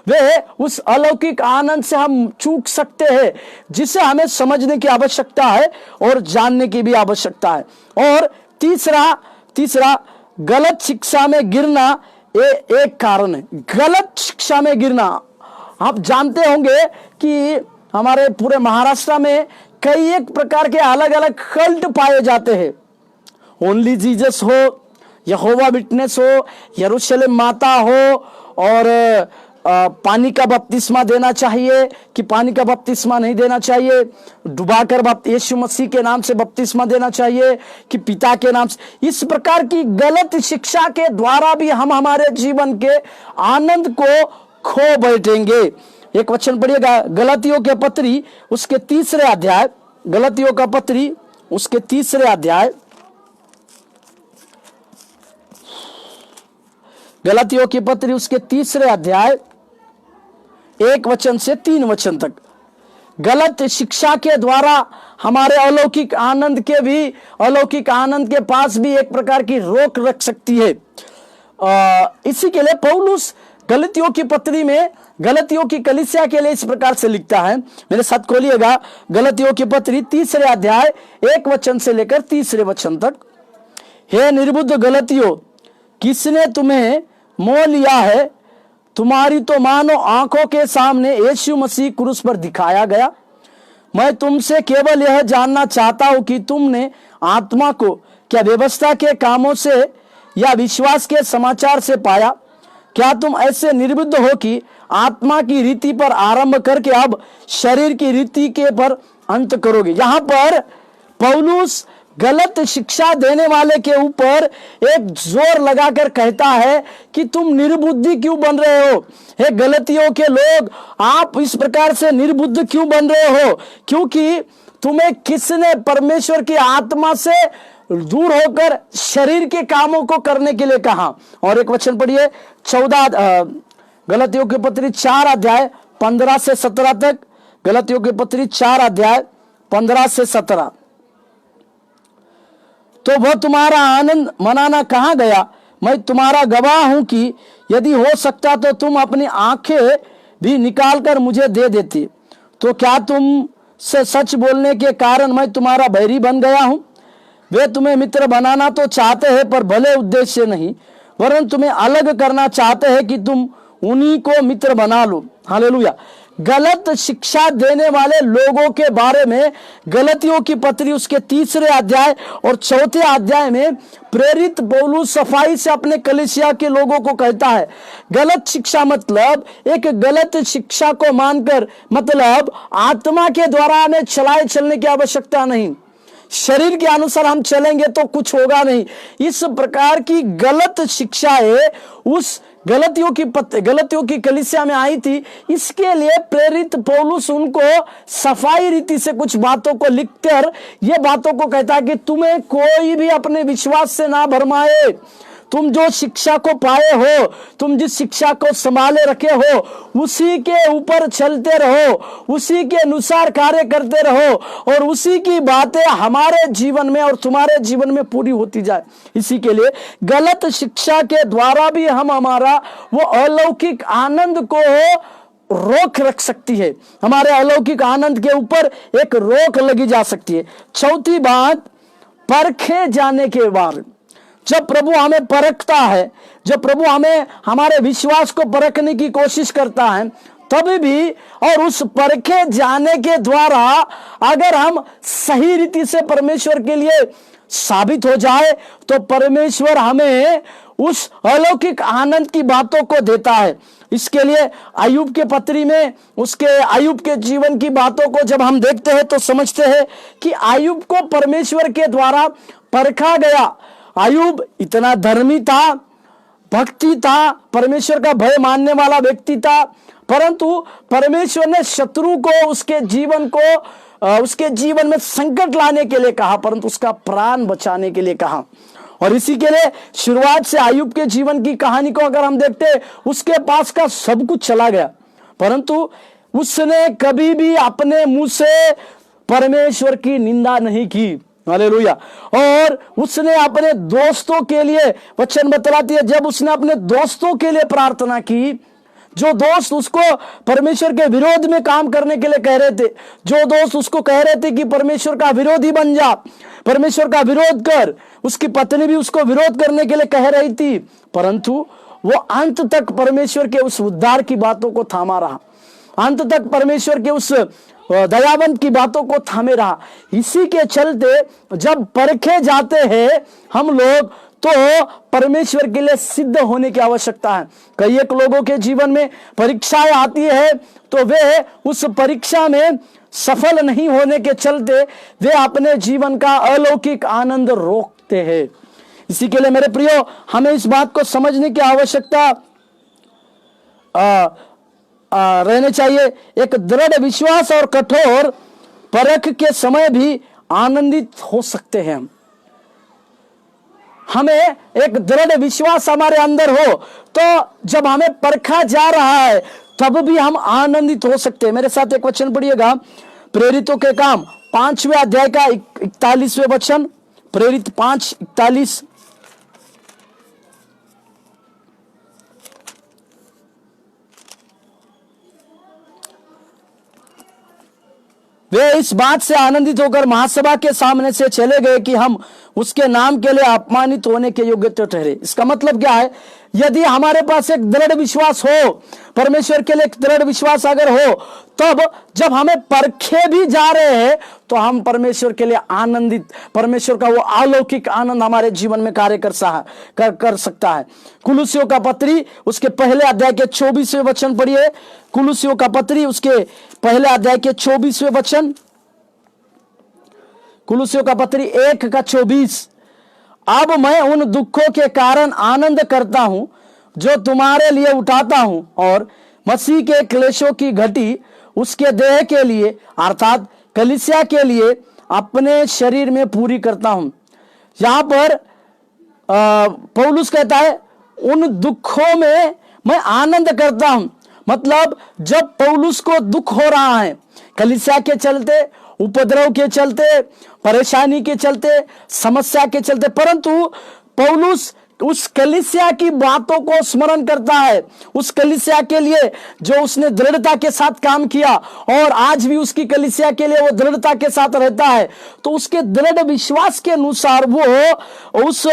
A: वे उस अलौकिक आनंद से हम चूक सकते हैं जिसे हमें समझने की आवश्यकता है और जानने की भी आवश्यकता है। और तीसरा गलत शिक्षा में गिरना एक कारण है। गलत शिक्षा में गिरना, आप जानते होंगे कि हमारे पूरे महाराष्ट्र में कई एक प्रकार के अलग अलग कल्ट पाए जाते हैं। ओनली जीसस हो, यहोवा विटनेस हो, यरूशलेम माता हो, और पानी का बपतिस्मा देना चाहिए कि पानी का बपतिस्मा नहीं देना चाहिए, डुबाकर यीशु मसीह के नाम से बपतिस्मा देना चाहिए कि पिता के नाम से। इस प्रकार की गलत शिक्षा के द्वारा भी हम हमारे जीवन के आनंद को खो बैठेंगे। एक वचन पढ़िएगा, गलतियों के पत्री उसके 3 अध्याय। गलतियों का पत्री उसके 3 अध्याय। गलतियों की पत्री उसके 3 अध्याय 1 वचन से 3 वचन तक। गलत शिक्षा के द्वारा हमारे अलौकिक आनंद के पास भी एक प्रकार की रोक रख सकती है। इसी के लिए पौलुस गलतियों की पत्री में गलतियों की कलीसिया के लिए इस प्रकार से लिखता है। मेरे साथ खोलिएगा, गलतियों की पत्री 3 अध्याय 1 वचन से लेकर 3 वचन तक। हे निर्बुद्ध गलतियों, किसने तुम्हें मोह लिया है? तुम्हारी तो मानो आंखों के सामने यीशु मसीह क्रूस पर दिखाया गया। मैं तुमसे केवल यह जानना चाहता हूं कि तुमने आत्मा को क्या व्यवस्था के कामों से या विश्वास के समाचार से पाया? क्या तुम ऐसे निर्बुद्ध हो कि आत्मा की रीति पर आरंभ करके अब शरीर की रीति के पर अंत करोगे। यहां पर पौलुस गलत शिक्षा देने वाले के ऊपर एक जोर लगाकर कहता है कि तुम निर्बुद्धि क्यों बन रहे हो। हे गलतियों के लोग, आप इस प्रकार से निर्बुद्ध क्यों बन रहे हो? क्योंकि तुम्हें किसने परमेश्वर की आत्मा से दूर होकर शरीर के कामों को करने के लिए कहा। और एक वचन पढ़िए 14 गलतियों की पत्री 4 अध्याय 15 से 17 तक। गलतियों की पत्री 4 अध्याय 15 से 17। तो वह तुम्हारा आनंद मनाना कहां गया? मैं तुम्हारा गवाह हूं कि यदि हो सकता तो तुम अपनी आंखें भी निकालकर मुझे दे देती। तो क्या तुम से सच बोलने के कारण मैं तुम्हारा बैरी बन गया हूं? वे तुम्हें मित्र बनाना तो चाहते हैं, पर भले उद्देश्य नहीं, वरन तुम्हें अलग करना चाहते हैं कि तुम उन्हीं को मित्र बना लो। हालेलुया। गलत शिक्षा देने वाले लोगों के बारे में गलतियों की पत्री उसके 3 अध्याय और 4 अध्याय में प्रेरित पौलुस सफाई से अपने कलीसिया के लोगों को कहता है। गलत शिक्षा मतलब एक गलत शिक्षा को मानकर, मतलब आत्मा के द्वारा हमें चलने की आवश्यकता नहीं। शरीर के अनुसार हम चलेंगे तो कुछ होगा नहीं। इस प्रकार की गलत शिक्षाएं उस गलतियों की कलीसिया में आई थी। इसके लिए प्रेरित पौलुस उनको सफाई रीति से कुछ बातों को लिखकर ये बातों को कहता है कि तुम्हें कोई भी अपने विश्वास से ना भरमाए। तुम जो शिक्षा को पाए हो, तुम जिस शिक्षा को संभाले रखे हो, उसी के ऊपर चलते रहो, उसी के अनुसार कार्य करते रहो और उसी की बातें हमारे जीवन में और तुम्हारे जीवन में पूरी होती जाए। इसी के लिए गलत शिक्षा के द्वारा भी हम हमारा वो अलौकिक आनंद को रोक रख सकती है। हमारे अलौकिक आनंद के ऊपर एक रोक लगी जा सकती है। चौथी बात, परखे जाने के बाद जब प्रभु हमें परखता है, जब प्रभु हमें हमारे विश्वास को परखने की कोशिश करता है, तभी भी और उस परखे जाने के द्वारा अगर हम सही रीति से परमेश्वर के लिए साबित हो जाए तो परमेश्वर हमें उस अलौकिक आनंद की बातों को देता है। इसके लिए अय्यूब के पत्री में उसके अय्यूब के जीवन की बातों को जब हम देखते हैं तो समझते हैं कि अय्यूब को परमेश्वर के द्वारा परखा गया। अय्यूब इतना धर्मी था, भक्ति था, परमेश्वर का भय मानने वाला व्यक्ति था, परंतु परमेश्वर ने शत्रु को उसके जीवन में संकट लाने के लिए कहा, परंतु उसका प्राण बचाने के लिए कहा। और इसी के लिए शुरुआत से अय्यूब के जीवन की कहानी को अगर हम देखते, उसके पास का सब कुछ चला गया, परंतु उसने कभी भी अपने मुंह से परमेश्वर की निंदा नहीं की। हालेलुया। और उसने अपने दोस्तों के लिए, वचन बतलाती है, जब उसने अपने दोस्तों के लिए प्रार्थना की, जो दोस्त उसको परमेश्वर के विरोध में काम करने के लिए कह रहे थे, जो दोस्त उसको कह रहे थे कि परमेश्वर का विरोधी बन जा, परमेश्वर का विरोध कर, उसकी पत्नी भी उसको विरोध करने के लिए कह रही थी, परंतु वो अंत तक परमेश्वर के उस उद्धार की बातों को थामा रहा, अंत तक परमेश्वर के उस दयावंत की बातों को थामे रहा। इसी के चलते जब परखे जाते हैं हम लोग, तो परमेश्वर के लिए सिद्ध होने की आवश्यकता है। कई एक लोगों के जीवन में परीक्षाएं आती है तो वे उस परीक्षा में सफल नहीं होने के चलते वे अपने जीवन का अलौकिक आनंद रोकते हैं। इसी के लिए मेरे प्रियो, हमें इस बात को समझने की आवश्यकता रहने चाहिए। एक दृढ़ विश्वास और कठोर परख के समय भी आनंदित हो सकते हैं। हमें एक दृढ़ विश्वास हमारे अंदर हो तो जब हमें परखा जा रहा है तब भी हम आनंदित हो सकते हैं। मेरे साथ एक वचन पढ़िएगा, प्रेरितों के काम 5वें अध्याय का 41वें वचन, प्रेरित 5:41। वे इस बात से आनंदित होकर महासभा के सामने से चले गए कि हम उसके नाम के लिए अपमानित होने के योग्य तो ठहरे। इसका मतलब क्या है? यदि हमारे पास एक दृढ़ विश्वास हो, परमेश्वर के लिए एक दृढ़ विश्वास अगर हो, तब जब हमें परखे भी जा रहे हैं तो हम परमेश्वर के लिए आनंदित, परमेश्वर का वो अलौकिक आनंद हमारे जीवन में कार्य कर सकता है। कुलुसियों का पत्री उसके पहले अध्याय के 24वें वचन पढ़िए। कुलुसियों का पत्री उसके पहले अध्याय के 24वें वचन, कुलुसियों का पत्री 1:24। अब मैं उन दुखों के कारण आनंद करता हूं जो तुम्हारे लिए उठाता हूं, और मसीह के क्लेशों की घटी उसके देह के लिए अर्थात कलीसिया के लिए अपने शरीर में पूरी करता हूं। यहां पर पौलुस कहता है उन दुखों में मैं आनंद करता हूं। मतलब जब पौलुस को दुख हो रहा है, कलीसिया के चलते, उपद्रव के चलते, परेशानी के चलते, समस्या के चलते, परंतु पौलुस उस कलीसिया की बातों को स्मरण करता है, उस कलीसिया के लिए जो उसने दृढ़ता के साथ काम किया और आज भी उसकी कलीसिया के लिए वो दृढ़ता के साथ रहता है। तो उसके दृढ़ विश्वास के अनुसार वो उस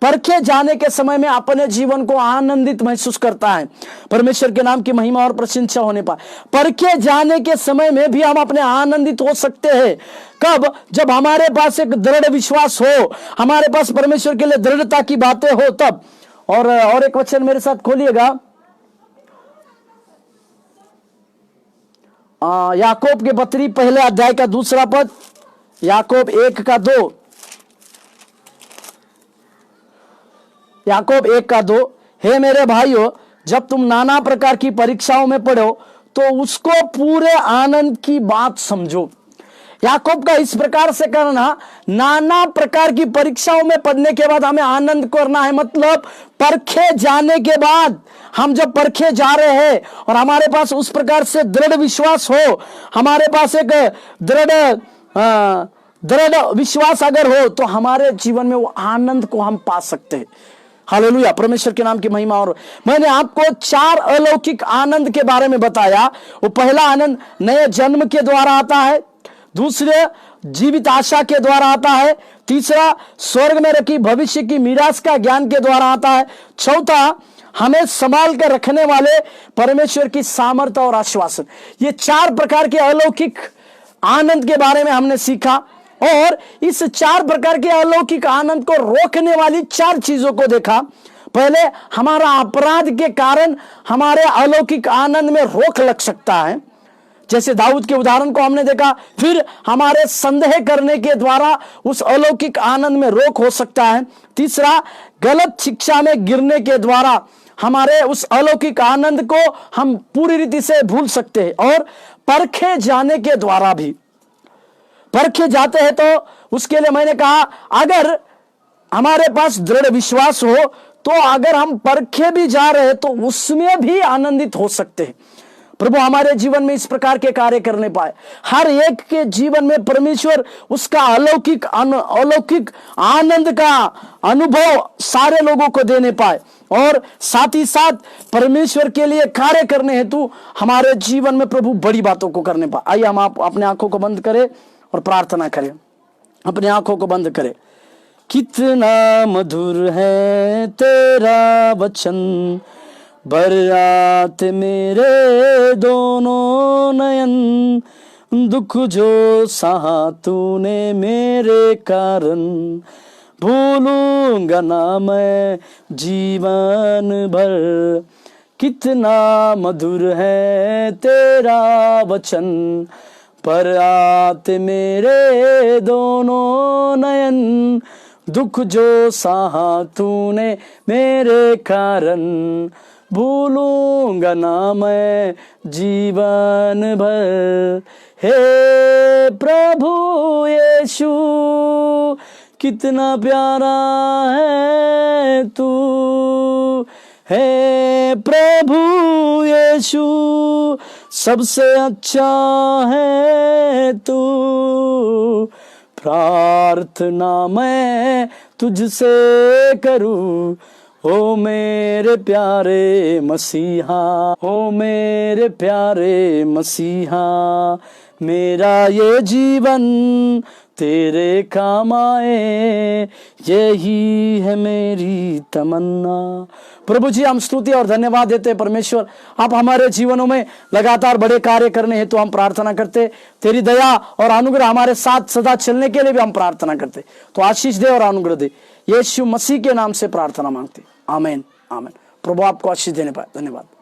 A: परखे जाने के समय में अपने जीवन को आनंदित महसूस करता है। परमेश्वर के नाम की महिमा और प्रशंसा होने पाए। परखे जाने के समय में भी हम अपने आनंदित हो सकते हैं। कब? जब हमारे पास एक दृढ़ विश्वास हो, हमारे पास परमेश्वर के लिए दृढ़ता की बातें हो तब। और एक वचन मेरे साथ खोलिएगा, याकूब के पत्री पहले अध्याय का 2 पद, याकूब 1:2। याकूब 1:2। हे मेरे भाइयों, जब तुम नाना प्रकार की परीक्षाओं में पढ़ो तो उसको पूरे आनंद की बात समझो। याकूब का इस प्रकार से करना, नाना प्रकार की परीक्षाओं में पढ़ने के बाद हमें आनंद करना है। मतलब परखे जाने के बाद, हम जब परखे जा रहे हैं और हमारे पास उस प्रकार से दृढ़ विश्वास हो, हमारे पास एक दृढ़ विश्वास अगर हो, तो हमारे जीवन में वो आनंद को हम पा सकते हैं। हालेलुया, परमेश्वर के नाम की महिमा। और मैंने आपको 4 अलौकिक आनंद के बारे में बताया। वो पहला आनंद नए जन्म के द्वारा आता है, दूसरे जीवित आशा के द्वारा आता है, तीसरा स्वर्ग में रखी भविष्य की मीरास का ज्ञान के द्वारा आता है, चौथा हमें संभाल कर रखने वाले परमेश्वर की सामर्थ्य और आश्वासन। ये 4 प्रकार के अलौकिक आनंद के बारे में हमने सीखा और इस 4 प्रकार के अलौकिक आनंद को रोकने वाली 4 चीजों को देखा। पहले, हमारा अपराध के कारण हमारे अलौकिक आनंद में रोक लग सकता है, जैसे दाऊद के उदाहरण को हमने देखा। फिर हमारे संदेह करने के द्वारा उस अलौकिक आनंद में रोक हो सकता है। तीसरा, गलत शिक्षा में गिरने के द्वारा हमारे उस अलौकिक आनंद को हम पूरी रीति से भूल सकते हैं। और परखे जाने के द्वारा भी, परखे जाते हैं तो उसके लिए मैंने कहा, अगर हमारे पास दृढ़ विश्वास हो तो अगर हम परखे भी जा रहे हैं तो उसमें भी आनंदित हो सकते हैं। प्रभु हमारे जीवन में इस प्रकार के कार्य करने पाए, हर एक के जीवन में परमेश्वर उसका अलौकिक आनंद का अनुभव सारे लोगों को देने पाए, और साथ ही साथ परमेश्वर के लिए कार्य करने हेतु हमारे जीवन में प्रभु बड़ी बातों को करने पाए। आइए हम आप अपने आंखों को बंद करें और प्रार्थना करें। अपने आंखों को बंद करें। कितना मधुर है तेरा वचन, बरसात मेरे दोनों नयन, दुख जो सहा तूने मेरे कारण, भूलूंगा ना मैं जीवन भर। कितना मधुर है तेरा वचन, बरसात मेरे दोनों नयन, दुख जो सहा तूने मेरे कारण, भूलूंगा ना मैं जीवन भर। हे प्रभु यीशु, कितना प्यारा है तू, हे प्रभु यीशु, सबसे अच्छा है तू। प्रार्थना मैं तुझसे करूं, ओ मेरे प्यारे मसीहा, ओ मेरे प्यारे मसीहा, मेरा ये जीवन तेरे काम आए, यही है मेरी तमन्ना। प्रभु जी, हम स्तुति और धन्यवाद देते हैं परमेश्वर, आप हमारे जीवनों में लगातार बड़े कार्य करने हेतु हम प्रार्थना करते, तेरी दया और अनुग्रह हमारे साथ सदा चलने के लिए भी हम प्रार्थना करते। तो आशीष दे और अनुग्रह दे, यीशु मसीह के नाम से प्रार्थना मांगते, आमीन आमीन। प्रभु आपको आशीष देने पाए। धन्यवाद।